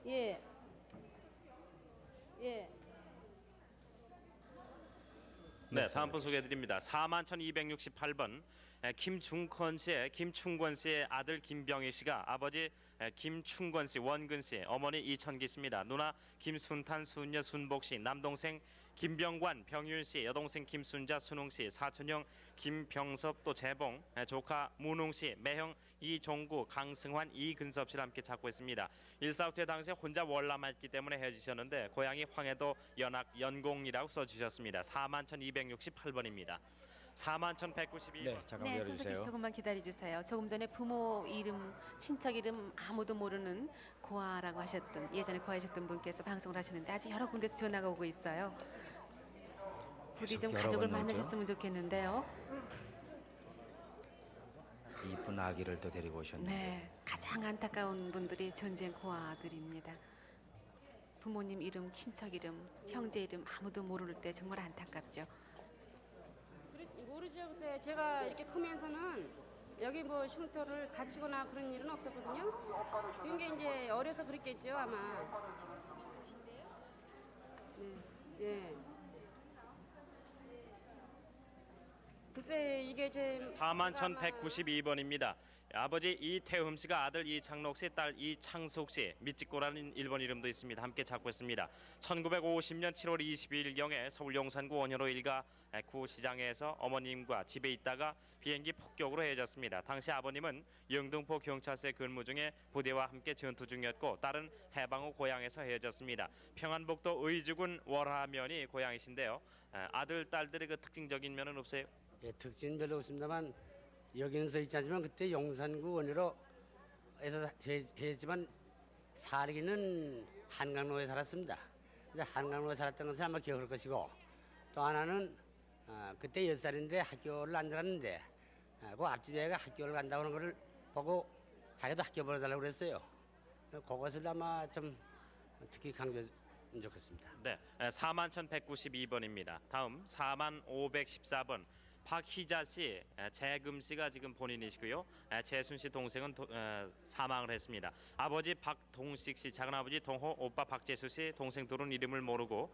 예. 예. 네, 다음 분 소개해드립니다. 41,268번 김중권 씨의 김충권 씨의 아들 김병희 씨가 아버지 김충권 씨, 원근 씨, 어머니 이천기 씨입니다. 누나 김순탄, 순녀, 순복 씨, 남동생 김병관, 병윤 씨, 여동생 김순자, 순웅 씨, 사촌형 김병섭 또 재봉, 조카 문웅 씨, 매형 이종구, 강승환, 이근섭 씨를 함께 찾고 있습니다. 1.4후 당시에 혼자 월남했기 때문에 헤어지셨는데 고향이 황해도 연악 연공이라고 써주셨습니다. 41,268번입니다. 41,192번. 네, 잠깐 네, 기다려주세요. 손석희 씨 조금만 기다려주세요. 조금 전에 부모 이름, 친척 이름 아무도 모르는 고아라고 하셨던 예전에 고아하셨던 분께서 방송을 하시는데 아주 여러 군데서 전화가 오고 있어요. 부디 좀 계속 여러 가족을 번 나오죠? 만나셨으면 좋겠는데요. 이쁜 아기를 또 데리고 오셨는데. 네, 가장 안타까운 분들이 전쟁 고아들입니다. 부모님 이름, 친척 이름, 형제 이름 아무도 모를 때 정말 안타깝죠. 모르죠. 글쎄 제가 이렇게 크면서는 여기 뭐 흉터를 다치거나 그런 일은 없었거든요. 그게 이제 어려서 그랬겠죠 아마. 네. 예. 글쎄 이게 제 41,192번입니다. 아버지 이태흠 씨가 아들 이창록 씨, 딸 이창숙 씨, 미찌꼬라는 일본 이름도 있습니다. 함께 찾고 있습니다. 1950년 7월 22일경에 서울 용산구 원효로 일가 구 시장에서 어머님과 집에 있다가 비행기 폭격으로 헤어졌습니다. 당시 아버님은 영등포 경찰서에 근무 중에 부대와 함께 전투 중이었고 딸은 해방 후 고향에서 헤어졌습니다. 평안북도 의주군 월하면이 고향이신데요. 아들, 딸들의 그 특징적인 면은 없어요? 예, 특징은 별로 없습니다만 여기는 서 있지 않지만 그때 용산구 원효로에서 했지만 살기는 한강로에 살았습니다. 그래서 한강로에 살았던 것을 아마 기억할 것이고 또 하나는 그때 10살인데 학교를 안 들었는데 그 앞집 애가 학교를 간다고 하는 것을 보고 자기도 학교 보내달라고 그랬어요. 그것을 아마 좀 특히 강조했으면 좋겠습니다. 네, 41,192번입니다. 다음 41,514번 박희자 씨, 재금 씨가 지금 본인이시고요. 재순 씨 동생은 사망을 했습니다. 아버지 박동식 씨, 작은아버지 동호, 오빠 박재수 씨, 동생 둘은 이름을 모르고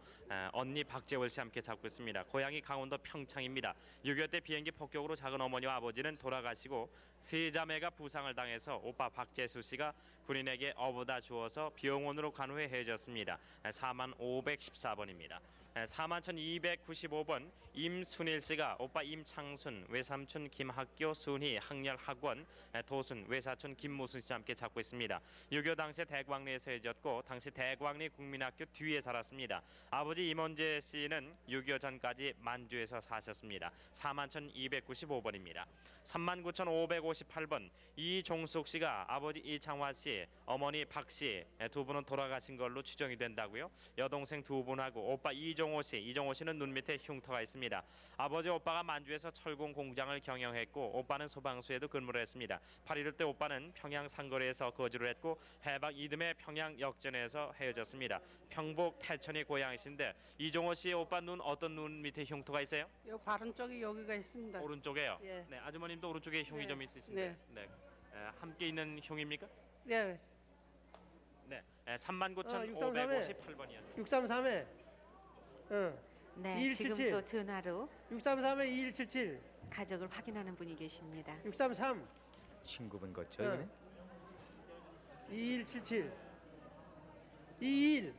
언니 박재월 씨 함께 찾고 있습니다. 고향이 강원도 평창입니다. 6.25 때 비행기 폭격으로 작은 어머니와 아버지는 돌아가시고 세 자매가 부상을 당해서 오빠 박재수 씨가 군인에게 업어다 주어서 병원으로 간 후에 헤어졌습니다. 41,514번입니다. 41,295번 임순일 씨가 오빠 임창순, 외삼촌 김학교, 순희, 학렬학원, 도순, 외사촌 김무순 씨 함께 찾고 있습니다. 6.25 당시에 대광리에서 헤어졌고 당시 대광리 국민학교 뒤에 살았습니다. 아버지 임원재 씨는 6.25 전까지 만주에서 사셨습니다. 41,295번입니다. 39,558번 이종숙 씨가 아버지 이창화 씨, 어머니 박 씨 두 분은 돌아가신 걸로 추정이 된다고요. 여동생 두 분하고 오빠 이종호 씨는 눈 밑에 흉터가 있습니다. 했습니다. 아버지 오빠가 만주에서 철공 공장을 경영했고 오빠는 소방서에도 근무를 했습니다. 8.15 때 오빠는 평양 상거리에서 거주를 했고 해방 이듬해 평양 역전에서 헤어졌습니다. 평북 태천이 고향이신데 이종호 씨의 오빠 눈 어떤 눈 밑에 흉터가 있어요? 요 바른 쪽이 여기가 있습니다. 오른쪽에요. 예. 네, 아주머님도 오른쪽에 흉이 네. 좀 있으신데. 네. 함께 있는 흉입니까? 네. 네. 39,558번이었습니다. 633에 네, 2177. 지금 또 전화로 633에 2177. 가족을 확인하는 분이 계십니다. 633 친구분 같죠, 이번에? 2177 21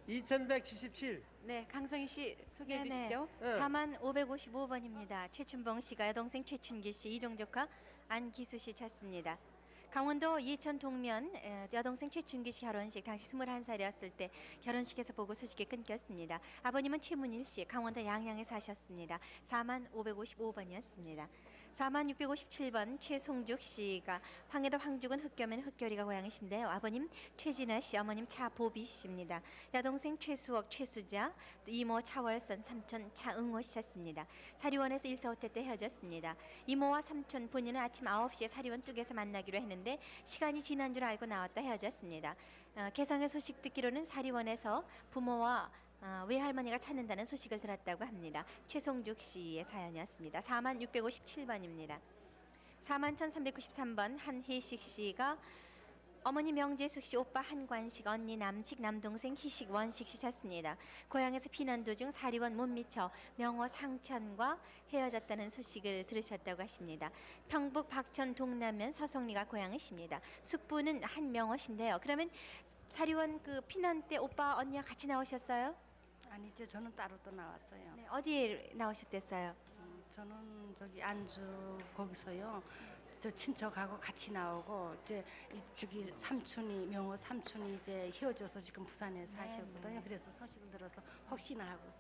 2177. 네, 강성희 씨 소개해 네네. 주시죠. 4555번입니다. 최춘봉 씨가 여동생 최춘기 씨, 이종조카 안기수 씨 찾습니다. 강원도 예천 동면 여동생 최춘기 씨 결혼식 당시 21살이었을 때 결혼식에서 보고 소식이 끊겼습니다. 아버님은 최문일 씨, 강원도 양양에 사셨습니다. 4555번이었습니다. 4657번 최송죽 씨가 황해도 황죽은 흑교면 흑교리가 고향이신데요. 아버님 최진아 씨, 어머님 차보비 씨입니다. 여동생 최수옥, 최수자, 이모 차월선, 삼촌 차응호 씨 찾습니다. 사리원에서 145태 때 헤어졌습니다. 이모와 삼촌 본인은 아침 9시에 사리원 뚝에서 만나기로 했는데 시간이 지난 줄 알고 나왔다 헤어졌습니다. 개성의 소식 듣기로는 사리원에서 부모와 외할머니가 찾는다는 소식을 들었다고 합니다. 최송죽 씨의 사연이었습니다. 4657번입니다. 41,393번 한희식 씨가 어머니 명재숙 씨, 오빠 한관식, 언니 남식, 남동생 희식, 원식 씨 찾습니다. 고향에서 피난 도중 사리원 못 미쳐 명호 상천과 헤어졌다는 소식을 들으셨다고 하십니다. 평북 박천 동남면 서송리가 고향이십니다. 숙부는 한명호 씨인데요. 그러면 사리원 그 피난 때 오빠 언니와 같이 나오셨어요? 아니죠. 저는 따로 또 나왔어요. 네, 어디에 나오셨댔어요? 저는 저기 안주 거기서요. 저 친척하고 같이 나오고 이제 저기 삼촌이 명호 삼촌이 이제 헤어져서 지금 부산에 사시거든요. 그래서 소식을 들어서 혹시나 하고서.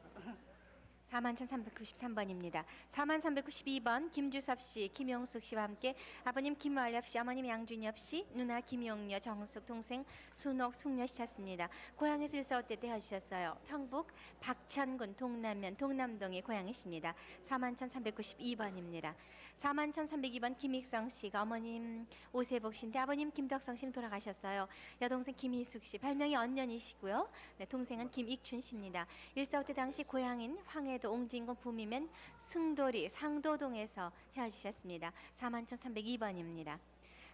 41,393번입니다. 41,392번 김주섭 씨, 김용숙 씨와 함께 아버님 김완렵 씨, 어머님 양준엽 씨, 누나 김용녀, 정숙, 동생 순옥, 숙녀 씨 찾습니다. 고향에서 145때 헤어지셨어요. 평북 박천군 동남면 동남동이 고향이십니다. 41,392번입니다. 41,302번 김익성 씨가 어머님 오세복 씨인데 아버님 김덕성 씨는 돌아가셨어요. 여동생 김희숙 씨, 별명이 언년이시고요. 네, 동생은 김익춘 씨입니다. 145때 당시 고향인 황해도 옹진군 부미면 승도리 상도동에서 헤어지셨습니다. 41,302번입니다.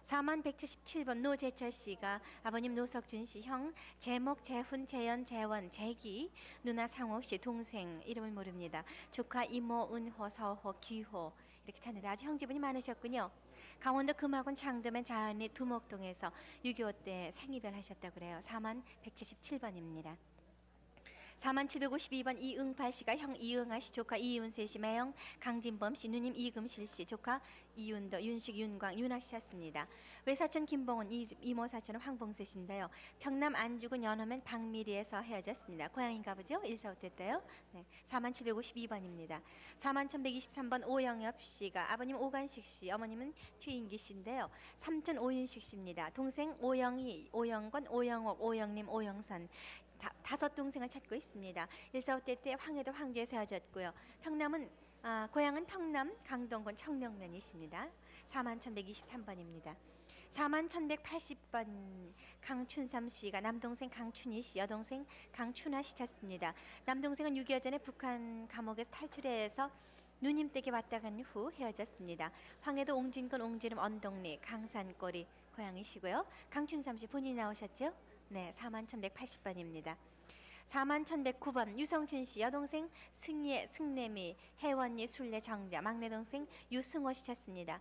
4177번 노재철 씨가 아버님 노석준 씨, 형 재목, 재훈, 재연, 재원, 재기, 누나 상옥 씨, 동생 이름을 모릅니다. 조카 이모, 은호, 서호, 귀호 이렇게 찾는데 아주 형제분이 많으셨군요. 강원도 금화군 장도면 자연리 두목동에서 6.25 때 생이별하셨다고 그래요. 4177번입니다. 41,752번 이응팔 씨가 형 이응아 씨, 조카 이윤세 씨, 매형 강진범 씨, 누님 이금실 씨, 조카 이윤도, 윤식, 윤광, 윤학 씨 였습니다. 외사촌 김봉은, 이모 사촌은 황봉세 씨인데요. 평남 안주군 연호면 박미리에서 헤어졌습니다. 고향인가 보죠? 145때 때요. 네, 41,752번입니다. 41,123번 오영엽 씨가 아버님 오간식 씨, 어머님은 최인기 씨인데요. 삼촌 오윤식 씨입니다. 동생 오영희, 오영건, 오영옥, 오영림, 오영선. 다섯 동생을 찾고 있습니다. 145때 때 황해도 황주에서 헤어졌고요. 평남은 고향은 평남 강동군 청령면이십니다. 41,123번입니다. 41,180번 강춘삼 씨가 남동생 강춘희 씨, 여동생 강춘아 씨 찾습니다. 남동생은 6.25 전에 북한 감옥에서 탈출해서 누님 댁에 왔다 간 후 헤어졌습니다. 황해도 옹진군 옹지름 언동리 강산꼬리 고향이시고요. 강춘삼 씨 본인이 나오셨죠? 네, 41,180번입니다. 41,109번 유성춘 씨, 여동생 승예, 승래미, 혜원이, 술래, 정자, 막내 동생 유승호 씨 찾습니다.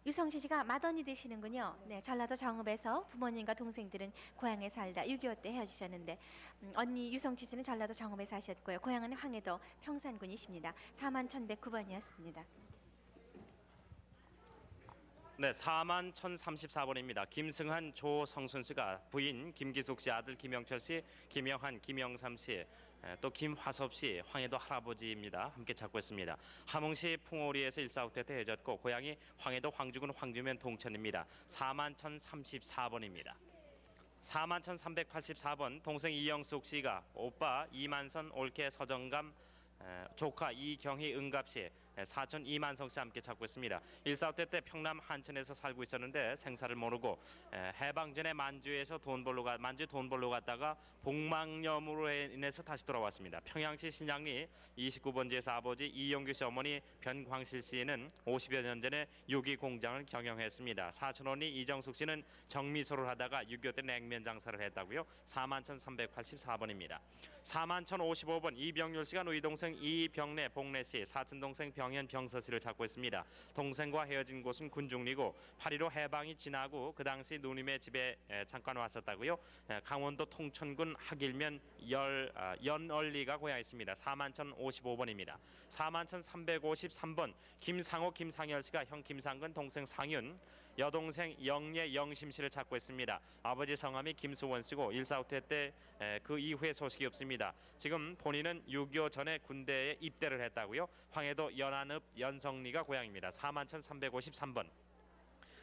유성춘 씨가 맏언니 되시는군요. 네, 전라도 정읍에서 부모님과 동생들은 고향에 살다 6.25 때 헤어지셨는데 언니 유성춘 씨는 전라도 정읍에 사셨고요. 고향은 황해도 평산군이십니다. 41,109번이었습니다. 네, 41,034번입니다. 김승한, 조성순 씨가 부인 김기숙 씨, 아들 김영철 씨, 김영한, 김영삼 씨, 또 김화섭 씨, 황해도 할아버지입니다. 함께 찾고 있습니다. 함흥시 풍오리에서 145때 헤어졌고 고향이 황해도 황주군 황주면 동천입니다. 41,034번입니다. 41,384번 동생 이영숙 씨가 오빠 이만선, 올케, 서정감, 조카 이경희 은갑 씨, 사촌 이만성 씨 함께 찾고 있습니다. 1.4대 때 평남 한천에서 살고 있었는데 생사를 모르고 해방 전에 만주에 돈 벌러 갔다가 복막염으로 인해서 다시 돌아왔습니다. 평양시 신양리 29번지에서 아버지 이용규 씨, 어머니 변광실 씨는 50여 년 전에 유기 공장을 경영했습니다. 사촌 언니 이정숙 씨는 정미소를 하다가 6.25 때 냉면 장사를 했다고요. 41,384번입니다. 41,055번 이병률 씨가 누이 동생 이병래 복래 씨, 사촌 동생 병현 병서 씨를 찾고 있습니다. 동생과 헤어진 곳은 군중리고 8.15 해방이 지나고 그 당시 누님의 집에 잠깐 왔었다고요. 강원도 통천군 학일면 연얼리가 고향있습니다. 41,055번입니다. 41,353번 김상호 김상열 씨가 형 김상근, 동생 상윤, 여동생 영예 영심 씨를 찾고 있습니다. 아버지 성함이 김수원 씨고 1.4대 때 그 이후에 소식이 없습니다. 지금 본인은 6.25 전에 군대에 입대를 했다고요. 황해도 연안읍 연성리가 고향입니다. 41,353번.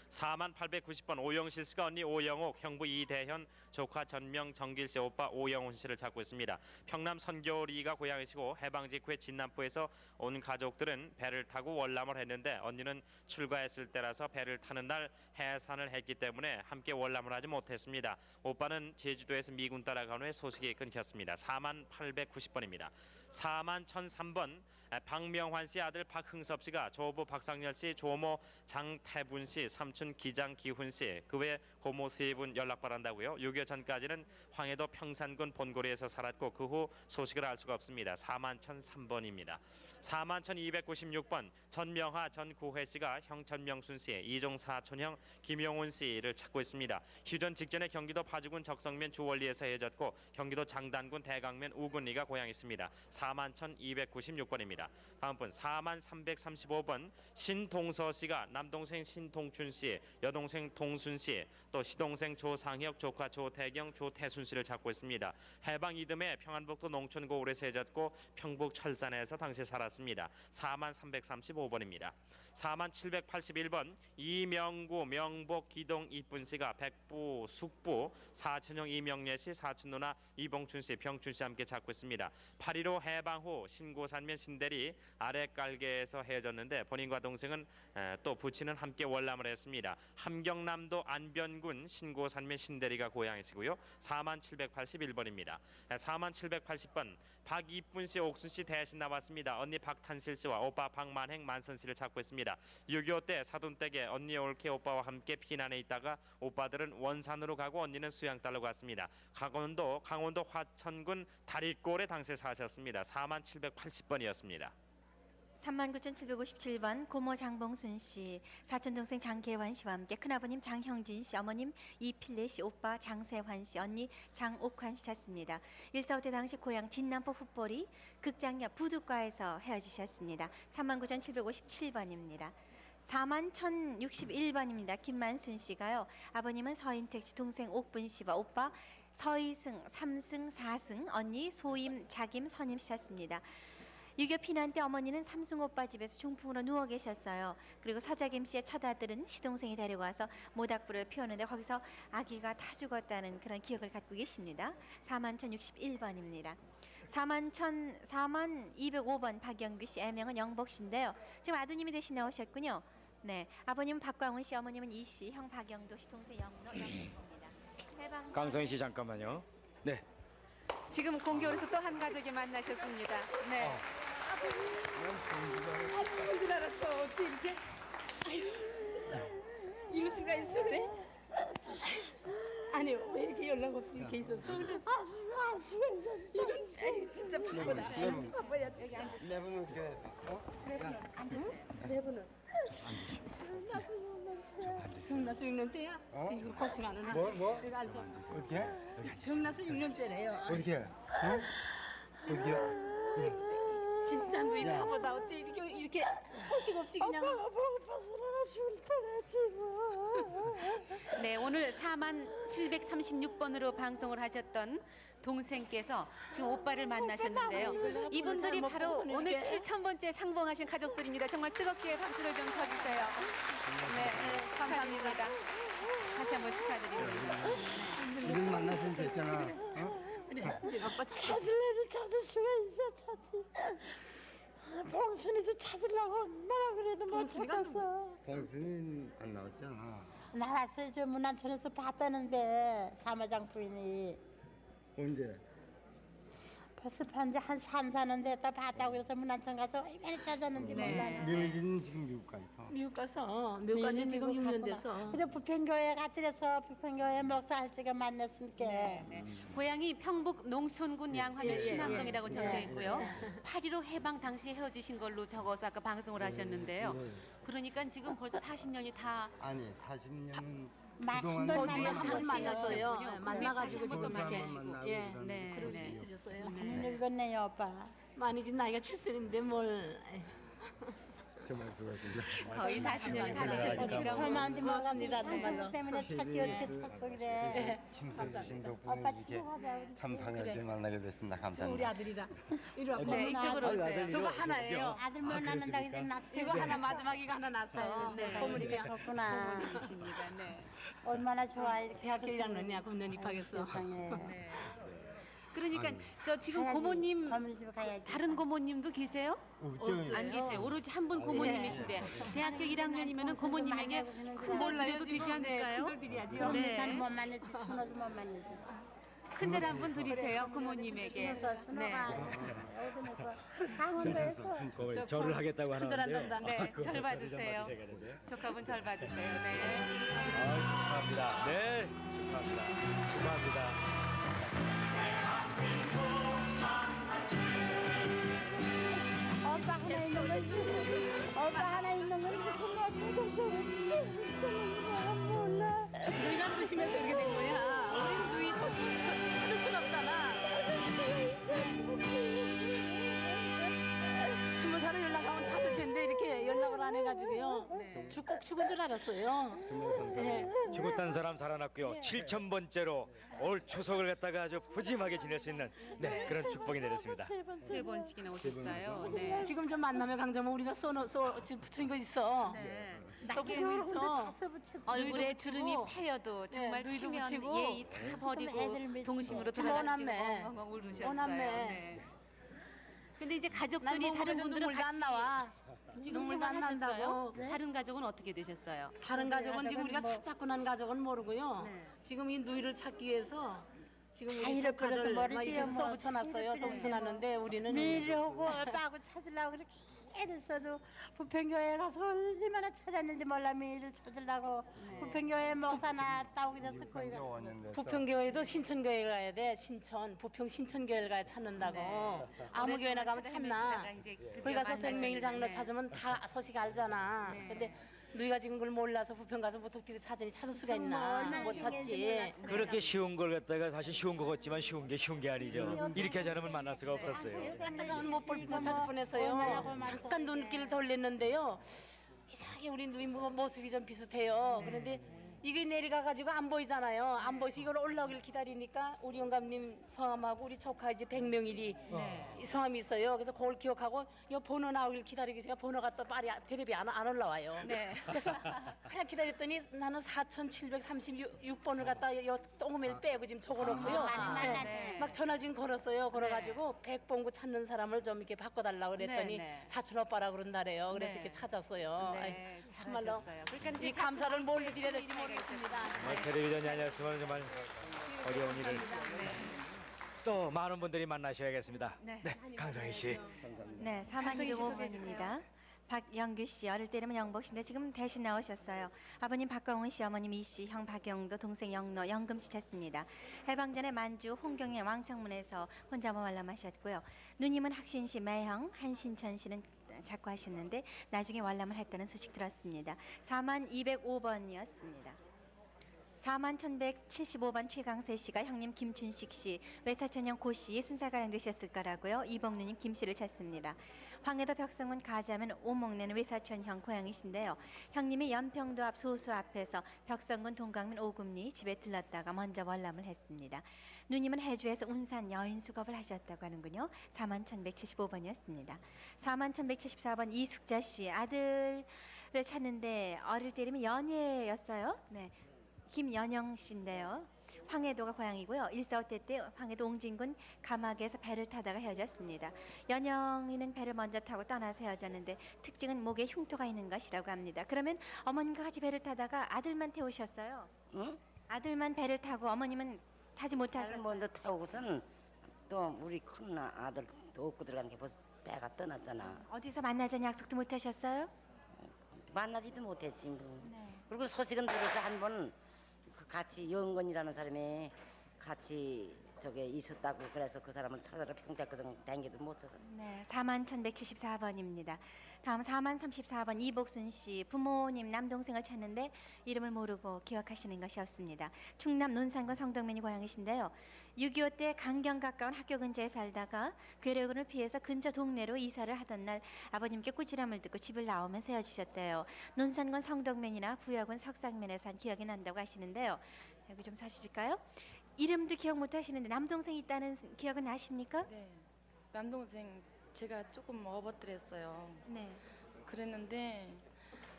41,890번 오영실 씨가 언니 오영옥, 형부 이대현, 조카 전명 정길 씨, 오빠 오영훈 씨를 찾고 있습니다. 평남 선교리가 고향이시고 해방 직후에 진남포에서 온 가족들은 배를 타고 월남을 했는데 언니는 출가했을 때라서 배를 타는 날 해산을 했기 때문에 함께 월남을 하지 못했습니다. 오빠는 제주도에서 미군 따라간 후에 소식이 끊겼습니다. 41,890번입니다. 41,003번 박명환 씨 아들 박흥섭 씨가 조부 박상열 씨, 조모 장태분 씨, 삼촌 기장 기훈 씨, 그 외 고모 세 분 연락 바란다고요. 6.25 전까지는 황해도 평산군 본고리에서 살았고 그 후 소식을 알 수가 없습니다. 41,003번입니다. 41,296번 전명하 전구회 씨가 형 전명순 씨, 이종 사촌형 김용훈 씨를 찾고 있습니다. 휴전 직전에 경기도 파주군 적성면 주월리에서 헤어졌고 경기도 장단군 대강면 우군리가 고향있습니다. 41,296번입니다. 다음 분 41,335번 신동서 씨가 남동생 신동춘 씨, 여동생 동순 씨, 또 시동생 조상혁, 조카 조태경, 조태순 씨를 찾고 있습니다. 해방 이듬해 평안북도 농촌고을에서 헤어졌고 평북 철산에서 당시 살았습니다. 41,335번입니다. 41,781번 이명구, 명복, 기동, 이쁜 씨가 백부, 숙부, 사촌형 이명례 씨, 사촌 누나 이봉춘 씨, 병춘 씨 함께 찾고 있습니다. 8.15 해방 후 신고산면 신대리 아래깔개에서 헤어졌는데 본인과 동생은 또 부친은 함께 월남을 했습니다. 함경남도 안변군 신고산면 신대리가 고향이시고요. 41,781번입니다. 41,780번 박이쁜 씨, 옥순 씨 대신 나왔습니다. 언니 박탄실 씨와 오빠 박만행, 만선 씨를 찾고 있습니다. 6.25 때 사돈댁에 언니 올케 오빠와 함께 피난해 있다가 오빠들은 원산으로 가고 언니는 수양딸로 갔습니다. 강원도 화천군 다리골에 당시에 사셨습니다. 41,780번이었습니다. 39,757번 고모 장봉순 씨, 사촌 동생 장계환 씨와 함께 큰아버님 장형진 씨, 어머님 이필래 씨, 오빠 장세환 씨, 언니 장옥환 씨 찾습니다. 1.4대 당시 고향 진남포 풋보리 극장 옆 부두과에서 헤어지셨습니다. 39,757번입니다. 41,061번입니다. 김만순 씨가요. 아버님은 서인택 씨, 동생 옥분 씨와 오빠 서이승, 삼승, 사승, 언니 소임, 자김, 선임 씨 찾습니다. 6.25 피난 때 어머니는 삼승 오빠 집에서 중풍으로 누워 계셨어요. 그리고 서자김 씨의 첫 아들은 시동생이 데려와서 모닥불을 피웠는데 거기서 아기가 다 죽었다는 그런 기억을 갖고 계십니다. 41,061번입니다. 41,205번 박영규 씨, 애명은 영복 씨인데요. 지금 아드님이 대신 나오셨군요. 네, 아버님은 박광훈 씨, 어머님은 이 씨, 형 박영도 씨, 동생 영노 영복 씨입니다. 강성희 씨 잠깐만요. 네. 지금 공교로서 또 한 가족이 만나셨습니다. 네. 아픈 줄 알았어. 어떻게 이렇게? 아유, 이럴 수가 있어 그래? 아니 왜 이렇게 연락 없이 이렇게 있었어? 이런, 아유 진짜 바쁘다. 바빠야 여기 앉아. 네 분은 어떻게 앉으세요. 네 분은. 병나서 6년째야? 이거 고생 안 하나? 뭐? 여기 앉아. 어떻게? 병나서 6년째래요. 어떻게? 어떻게? 진짜 누이 바보다. 어째 이렇게 소식 없이 그냥. 네, 오늘 41,736번으로 방송을 하셨던 동생께서 지금 오빠를 만나셨는데요. 이분들이 바로 오늘 7,000번째 상봉하신 가족들입니다. 정말 뜨겁게 박수를 좀 쳐주세요. 네, 감사합니다. 다시 한번 축하드립니다. 이들 만났으면 됐잖아. 그래, 아빠 찾을래를 찾 찾을 수가 있어 찾지. 봉순이도 찾으려고 얼마나 그래도 못 찾았어. 봉순이 안 나왔잖아. 나왔어요. 저 문안천에서 봤다는데 사마장 부인이. 언제? 벌써 반지 한 3, 4년 됐다 봤다고 해서 문안천 가서 얼마나 찾았는지 몰라요. 명희는 지금 미국 가 있어. 미국 가서 미국 간지 지금 6년 됐어. 그래 부평교회 갔더래서 부평교회 목사 할 적에 만났으니까. 고향이 평북 농촌군 양화면 예, 신암동이라고 예, 적혀 예. 있고요. 8.15 해방 당시에 헤어지신 걸로 적어서 아까 방송을 하셨는데요. 그러니까 지금 벌써 40년이 다 아니 40년은 그동안 거기에 한 번 만났어요. 네, 만나가지고 다시 지금 한번 이렇게 만나시고. 예. 네, 그러셨어요. 네. 많이 늙었네요, 오빠. 많이 지금 나이가 70인데 뭘. 정말 수고하셨습니다. 거의 40년이 다 되셨으니까 얼마한테 먹었습니다. 네. 정말 때문에 찾기 어떻게 찾소 그래. 힘써 주신 덕분에 이렇게 참 반갑게 만나게 됐습니다. 우리 감사합니다. 아들이다. 이리 와. 네, 이쪽으로 오세요. 저거 하나예요. 아들 못 낳는다 그러십니까? 그랬더니 낳았어요. 이거 하나 마지막 이거 하나 낳았어요. 네. 고모님이 컸구나. 고모님이십니다. 네. 얼마나 좋아 이렇게. 대학교 1학년이야. 금년 입학했어. 네. 그러니까 아니. 저 지금 가야지. 고모님 고모님 가야지. 다른 고모님도 계세요? 없죠. 안 계세요. 오로지 한 분 고모님이신데 대학교 1학년이면은 고모님에게 큰절 드려도 되지 않을까요? 큰절 드려야죠. 네. 못 만나지. 순호도 못 만나지. 큰절 한 분 드리세요 고모님에게. 네. 절을 하겠다고 하는데요. 네, 절 받으세요. 조카분 절 받으세요. 네. 축하합니다. 네, 축하합니다. 축하합니다. 오빠 하나 있는 건 오빠 하나 있는 건 정말 몰라. 누이가 드시면서 이렇게 된 거야. 우리 누이 찾을 수가 없잖아. 20살에 연락하면 찾을 텐데 이렇게 연락을 안 해가지고요. 꼭 죽은 줄 알았어요. 네. 죽었다는 사람 살아났고요. 7,000번째로 올 추석을 갖다가 아주 푸짐하게 지낼 수 있는 그런 축복이 내렸습니다. 세 번씩이나 오셨어요. 네. 지금 좀 만나면 강정은 우리가 지금 붙인 거 있어. 네. 붙인 거 있어. 얼굴에 주름이 패여도 정말 누이도 치면 붙이고, 예의 다 버리고 동심으로 돌아가시고 엉엉 울으셨어요. 오남매. 네. 근데 이제 가족들이 다른 분들은 눈물도 안 같이 나와. 지금 눈물도 안 생활하셨어요? 난다고. 다른 가족은 어떻게 되셨어요? 다른 가족은 지금 우리가 찾고 난 가족은 모르고요. 네. 지금 이 누이를 찾기 위해서 지금 다 우리 잃어버려서 조카들 막 모르지요, 이렇게 뭐. 써붙여놨어요. 써붙여놨는데 우리는 미려고 오빠하고 찾으려고 그렇게 애랬어도 부평교회 가서 얼마나 찾았는지 몰라. 미를 찾으려고 부평교회 목사 나왔다고 그래서 거기가 부평교회도 신천교회 가야 돼. 부평 신천교회를 가야 찾는다고. 아무 교회나 가면 찾나. 거기 가서 백명일 장로 찾으면 다 소식 알잖아. 근데 누이가 지금 그걸 몰라서 부평 가서 무턱대고 찾으니 찾을 수가 있나. 못 찾지. 그렇게 쉬운 걸 갖다가 사실 쉬운 것 같지만 쉬운 게 아니죠. 이렇게 하지 않으면 만날 수가 없었어요. 갔다가 못 찾을 뻔했어요. 잠깐 눈길을 돌렸는데요. 이상하게 우리 누이 모습이 좀 비슷해요. 그런데 이게 내려가가지고 안 보이잖아요. 안 보이서 이걸 올라오길 기다리니까 우리 영감님 성함하고 우리 조카 이제 백명일이 이 성함이 있어요. 그래서 그걸 기억하고 이 번호 나오길 기다리고 있으니까 번호가 또 빨리 테레비 안 올라와요. 그래서 그냥 기다렸더니 나는 4,736번을 갖다 이 똥매를 빼고 지금 적어놓고요. 막 전화 지금 걸었어요. 걸어가지고 100번구 찾는 사람을 좀 이렇게 바꿔달라고 그랬더니 사촌 오빠라 그런다래요. 그래서 이렇게 찾았어요. 아이, 참말로 그러니까 이 감사를 뭘로 드려야 될지 모르겠습니다. 텔레비전이 아니었으면 정말 어려운 일을 또 많은 분들이 만나셔야겠습니다. 네, 강성희 씨. 네, 4265번입니다. 박영규 씨, 어릴 때는 영복씨인데 지금 대신 나오셨어요. 아버님 박광훈 씨, 어머님 이 씨, 형 박영도, 동생 영노, 영금 씨 찾습니다. 해방 전에 만주 홍경의 왕창문에서 혼자 관람하셨고요. 누님은 학신 씨, 매형, 한신천 씨는 작고하셨는데 나중에 관람을 했다는 소식 들었습니다. 4205번이었습니다. 41,175번 최강세 씨가 형님 김춘식 씨, 외사촌형 고 씨, 순살가량 되셨을 거라고요. 이봉누님 김 씨를 찾습니다. 황해도 벽성문 가자면 오목내는 외사촌형 고향이신데요. 형님이 연평도 앞 소수 앞에서 벽성군 동강면 오금리 집에 들렀다가 먼저 월남을 했습니다. 누님은 해주에서 운산 여인 수겁을 하셨다고 하는군요. 41,175번이었습니다. 41,174번 이숙자 씨, 아들을 찾는데 어릴 때이면 연예였어요. 네. 김연영 씨인데요. 황해도가 고향이고요. 145대 때 황해도 옹진군 가막에서 배를 타다가 헤어졌습니다. 연영이는 배를 먼저 타고 떠나서 헤어졌는데 특징은 목에 흉터가 있는 것이라고 합니다. 그러면 어머님과 같이 배를 타다가 아들만 태우셨어요? 응? 아들만 배를 타고 어머님은 타지 못하셨어요? 먼저 타고선 또 우리 큰 아들도 업고 들어간 게 벌써 배가 떠났잖아. 어디서 만나자는 약속도 못하셨어요? 만나지도 못했지 뭐. 그리고 소식은 들어서 한 번 같이 영건이라는 사람이 같이 저게 있었다고 그래서 그 사람을 찾아러 평택까지 다니기도 못 찾았어. 네, 41,174번입니다. 다음 4034번 이복순 씨 부모님 남동생을 찾는데 이름을 모르고 기억하시는 것이 없습니다. 충남 논산군 성덕면이 고향이신데요. 6.25 때 강경 가까운 학교 근처에 살다가 괴뢰군을 피해서 근처 동네로 이사를 하던 날 아버님께 꾸지람을 듣고 집을 나오면서 헤어지셨대요. 논산군 성덕면이나 구역은 석상면에 산 기억이 난다고 하시는데요. 여기 좀 사실일까요? 이름도 기억 못 하시는데 남동생 있다는 기억은 나십니까? 네. 남동생 제가 조금 업어뜨렸어요. 네. 그랬는데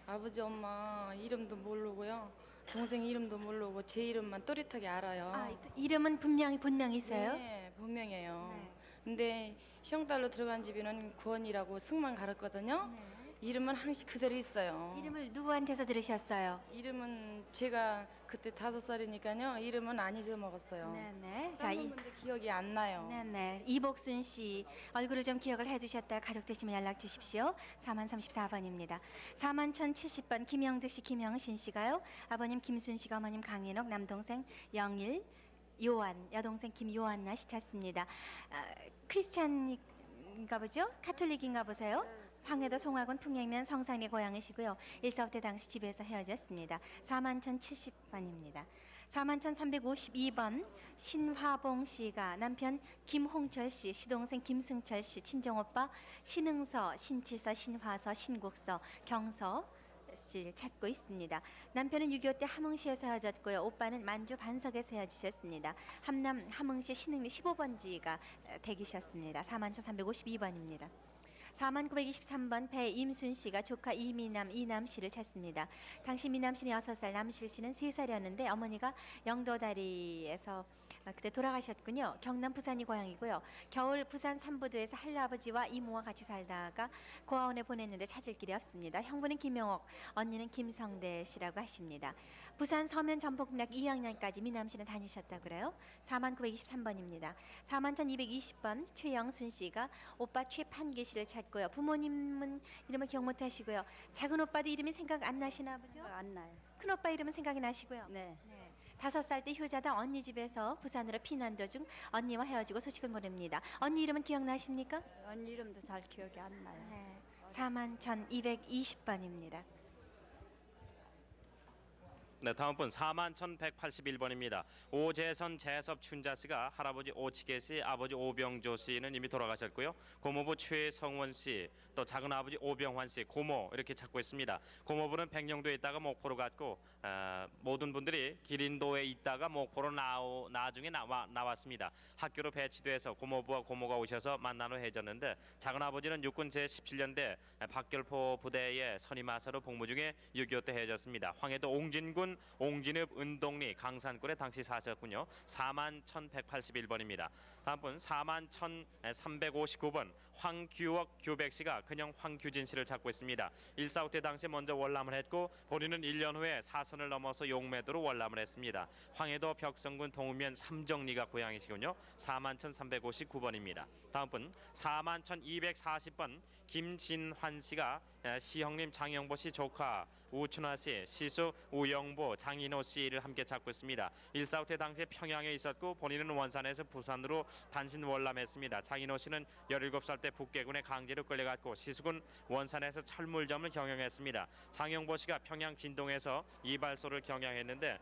아버지 엄마 이름도 모르고요. 동생 이름도 모르고 제 이름만 또렷하게 알아요. 아, 이름은 본명이 있어요? 네, 본명이에요. 근데 시험달로 들어간 집에는 구원이라고 승만 갈았거든요. 이름은 항시 그대로 있어요. 이름을 누구한테서 들으셨어요? 이름은 제가 그때 5살이니까요. 이름은 안 잊어먹었어요. 네네. 자, 근데 기억이 안 나요. 네네. 이복순 씨 얼굴을 좀 기억을 해두셨다 가족 되시면 연락 주십시오. 4034번입니다. 41,070번 김영득 씨, 김영신 씨가요. 아버님 김순 씨가 어머님 강인옥, 남동생 영일, 요한, 여동생 김요한나 씨 찾습니다. 크리스찬인가 보죠? 카톨릭인가 보세요. 황해도 송화군 풍행면 성산리 고향이시고요. 145대 당시 집에서 헤어졌습니다. 41,070번입니다. 41,352번 신화봉 씨가 남편 김홍철 씨, 시동생 김승철 씨, 친정오빠 신흥서, 신치서, 신화서, 신국서, 경서 씨를 찾고 있습니다. 남편은 6.25 때 함흥시에서 헤어졌고요. 오빠는 만주 반석에서 헤어지셨습니다. 함남 함흥시 신흥리 15번지가 댁이셨습니다. 41,352번입니다. 4923번 배임순 씨가 조카 이남 씨를 찾습니다. 당시 미남 씨는 6살, 남실 씨는 3살이었는데 어머니가 영도다리에서 그때 돌아가셨군요. 경남 부산이 고향이고요. 겨울 부산 삼부도에서 할아버지와 이모와 같이 살다가 고아원에 보냈는데 찾을 길이 없습니다. 형부는 김영옥, 언니는 김성대 씨라고 하십니다. 부산 서면 전폭대학 2학년까지 미남 씨는 다니셨다고 그래요. 4923번입니다. 41,220번 최영순 씨가 오빠 최판기 씨를 찾고요. 부모님은 이름을 기억 못 하시고요. 작은 오빠도 이름이 생각 안 나시나 보죠? 안 나요. 큰 오빠 이름은 생각이 나시고요. 네. 5살 때 효자당 언니 집에서 부산으로 피난 도중 언니와 헤어지고 소식을 모릅니다. 언니 이름은 기억나십니까? 언니 이름도 잘 기억이 안 나요. 네. 41,220번입니다. 네, 다음 분 41,181번입니다. 오재선 재섭 춘자 씨가 할아버지 오치계 씨, 아버지 오병조 씨는 이미 돌아가셨고요. 고모부 최성원 씨, 또 작은 아버지 오병환 씨, 고모 이렇게 찾고 있습니다. 고모부는 백령도에 있다가 목포로 갔고 모든 분들이 기린도에 있다가 목포로 나중에 나왔습니다. 학교로 배치돼서 고모부와 고모가 오셔서 만난 후 헤어졌는데 작은 아버지는 육군 제17년대 박결포 부대에 선임하사로 복무 중에 6.25 때 헤어졌습니다. 황해도 옹진군 옹진읍 은동리 강산군에 당시 사셨군요. 41,181번입니다. 다음 분 41,359번 황규옥 규백 씨가 큰형 황규진 씨를 찾고 있습니다. 145 때 당시에 먼저 월남을 했고 본인은 1년 후에 사선을 넘어서 용매도로 월남을 했습니다. 황해도 벽성군 동우면 삼정리가 고향이시군요. 41,359번입니다. 다음 분 41,240번 김진환 씨가 시형님 장영보 씨 조카 우춘화 씨, 시수 우영보, 장인호 씨를 함께 찾고 있습니다. 145 때 당시에 평양에 있었고 본인은 원산에서 부산으로 단신 월남했습니다. 장인호 씨는 17살 때 북계군에 강제로 끌려갔고 시수군 원산에서 철물점을 경영했습니다. 장영보 씨가 평양 진동에서 이발소를 경영했는데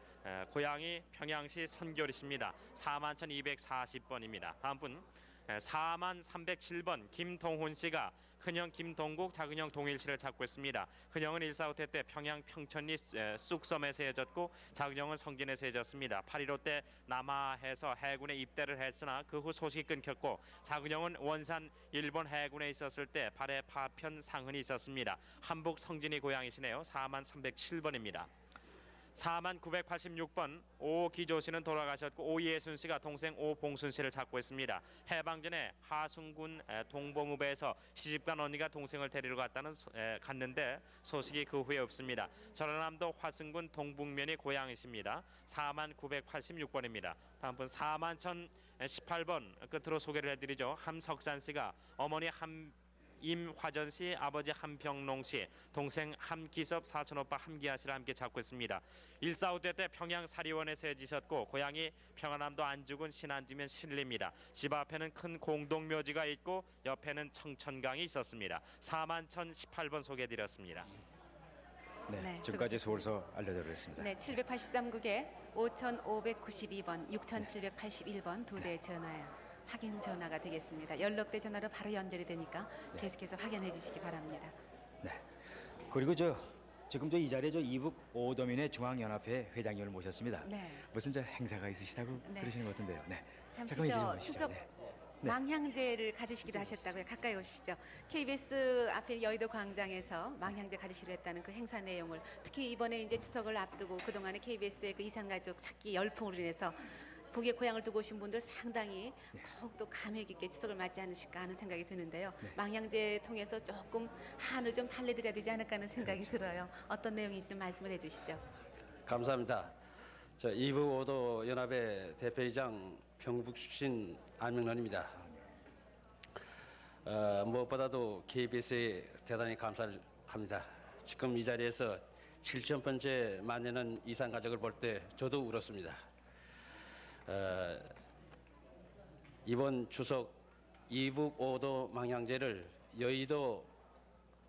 고향이 평양시 선교리십니다. 41,240번입니다. 다음 분 41,307번 김동훈 씨가 큰형 김동국, 작은형 동일 씨를 찾고 있습니다. 큰형은 145 때 평양 평천리 쑥섬에서 헤어졌고 작은형은 성진에서 헤어졌습니다. 8.15 때 남하해서 해군에 입대를 했으나 그 후 소식이 끊겼고 작은형은 원산 일본 해군에 있었을 때 발에 파편 상흔이 있었습니다. 한북 성진이 고향이시네요. 41,307번입니다. 4986번 오기조 씨는 돌아가셨고 오예순 씨가 동생 오봉순 씨를 찾고 있습니다. 해방 전에 하순군 동봉읍에서 시집간 언니가 동생을 데리러 갔는데 소식이 그 후에 없습니다. 전라남도 화승군 동북면이 고향이십니다. 4986번입니다. 다음 분 41,018번 끝으로 소개를 해드리죠. 함석산 씨가 어머니 임화전 씨, 아버지 함평롱 씨, 동생 함기섭, 사촌 오빠 함기하 씨를 함께 찾고 있습니다. 1.4.5대 때 평양 사리원에서 해지셨고 고향이 평안남도 안주군 신안주면 신리입니다. 집 앞에는 큰 공동묘지가 있고 옆에는 청천강이 있었습니다. 41,018번 소개해드렸습니다. 네, 지금까지 서울서 알려드렸습니다. 네, 783국에 5,592번, 6,781번 두 대의 전화에 확인 전화가 되겠습니다. 연락대 전화로 바로 연결이 되니까 계속해서 확인해 주시기 바랍니다. 네. 그리고 지금 이 자리에 이북 오도민의 중앙연합회 회장님을 모셨습니다. 네. 무슨 행사가 있으시다고 네. 그러시는 것 같은데요. 네. 잠시 잠깐만 얘기 좀 하시죠. 추석 네. 망향제를 가지시기로 하셨다고요. 가까이 오시죠. KBS 앞에 여의도 광장에서 망향제 가지시기로 했다는 그 행사 내용을 특히 이번에 이제 추석을 앞두고 그동안에 KBS의 그 이산가족 찾기 열풍으로 인해서 북에 고향을 두고 오신 분들 상당히 더욱더 감회 깊게 추석을 맞지 않으실까 하는 생각이 드는데요. 망향제 통해서 조금 한을 좀 달래드려야 되지 않을까 하는 생각이 들어요. 어떤 내용인지 좀 말씀을 해주시죠. 감사합니다. 이북 오도 연합회 대표이장 평북 출신 안명란입니다. 무엇보다도 KBS에 대단히 감사를 합니다. 지금 이 자리에서 7,000번째 만나는 이산 가족을 볼 때 저도 울었습니다. 이번 추석 이북 오도 망향제를 여의도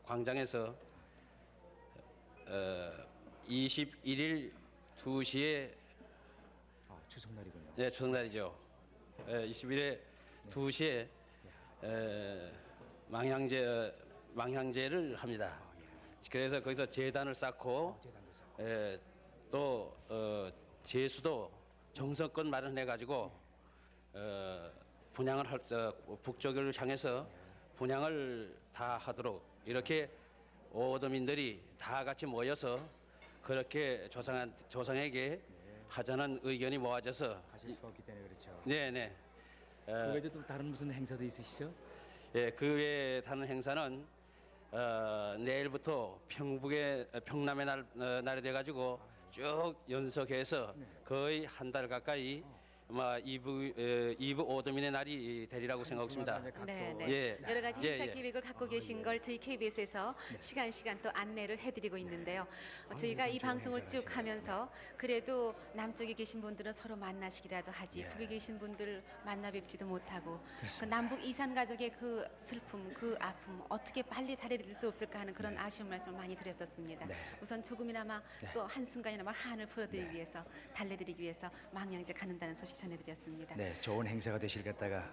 광장에서 21일 2시에 추석날이군요. 네, 추석날이죠. 21일 2시에 망향제를 합니다. 그래서 거기서 재단을 쌓고 또 제수도 정성껏 마련해 가지고 분양을 북쪽을 향해서 분양을 다 하도록 이렇게 오도민들이 다 같이 모여서 그렇게 조상에게 하자는 의견이 모아져서 하실 수가 없기 때문에 그렇죠. 네네. 그 외에도 또 다른 무슨 행사도 있으시죠? 예, 그 외에 다른 행사는 내일부터 평남의 날이 돼가지고 쭉 연속해서 거의 한 달 가까이 아마 이북 오도민의 날이 되리라고 생각합니다. 네, 네. 예. 여러 가지 행사 예, 예. 계획을 갖고 계신 걸 저희 KBS에서 시간 또 안내를 해드리고 있는데요. 저희가 이 방송을 쭉 하면서 그래도 남쪽에 계신 분들은 서로 만나시기라도 하지 북에 계신 분들 만나 뵙지도 못하고 그 남북 이산 가족의 그 슬픔, 그 아픔 어떻게 빨리 달래드릴 수 없을까 하는 그런 아쉬운 말씀을 많이 드렸었습니다. 우선 조금이나마 또 한순간이나마 한을 풀어드리기 위해서 달래드리기 위해서 망향제 갖는다는 소식 전해드렸습니다. 네, 좋은 행사가 되실 것다가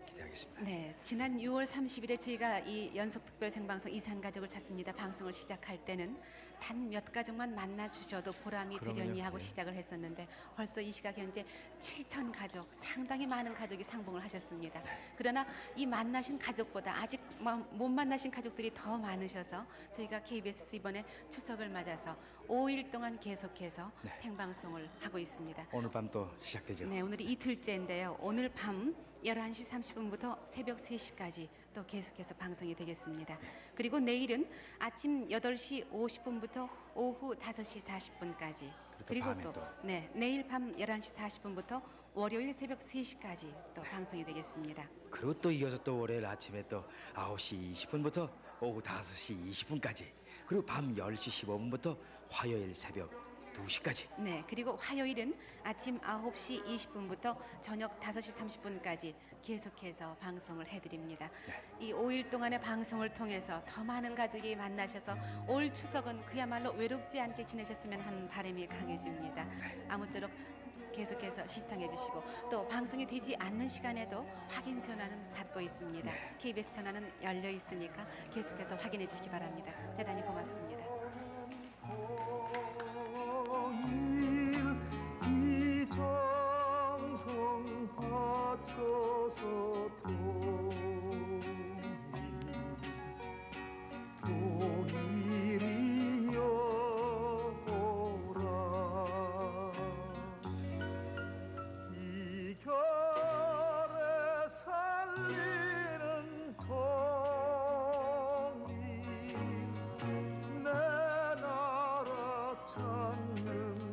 기대하겠습니다. 네, 지난 6월 30일에 저희가 이 연속 특별 생방송 이산 가족을 찾습니다 방송을 시작할 때는 단 몇 가족만 만나 주셔도 보람이 되려니 하고 시작을 했었는데 벌써 이 시각 현재 7,000 가족, 상당히 많은 가족이 상봉을 하셨습니다. 그러나 이 만나신 가족보다 아직 못 만나신 가족들이 더 많으셔서 저희가 KBS 이번에 추석을 맞아서 5일 동안 계속해서 생방송을 하고 있습니다. 오늘 밤 또 시작되죠. 네, 오늘이 이틀째인데요. 오늘 밤 11시 30분부터 새벽 3시까지 또 계속해서 방송이 되겠습니다. 그리고 내일은 아침 8시 50분부터 오후 5시 40분까지 그리고 또 내일 밤 11시 40분부터 월요일 새벽 3시까지 또 방송이 되겠습니다. 그리고 또 이어서 또 월요일 아침에 또 9시 20분부터 오후 5시 20분까지 그리고 밤 10시 15분부터 화요일 새벽 2시까지. 네, 그리고 화요일은 아침 9시 20분부터 저녁 5시 30분까지 계속해서 방송을 해드립니다. 이 5일 동안의 방송을 통해서 더 많은 가족이 만나셔서 올 추석은 그야말로 외롭지 않게 지내셨으면 하는 바람이 강해집니다. 아무쪼록 계속해서 시청해 주시고 또 방송이 되지 않는 시간에도 확인 전화는 받고 있습니다. KBS 전화는 열려 있으니까 계속해서 확인해 주시기 바랍니다. 대단히 고맙습니다. 정성 바쳐서 동일이여 오라 찾는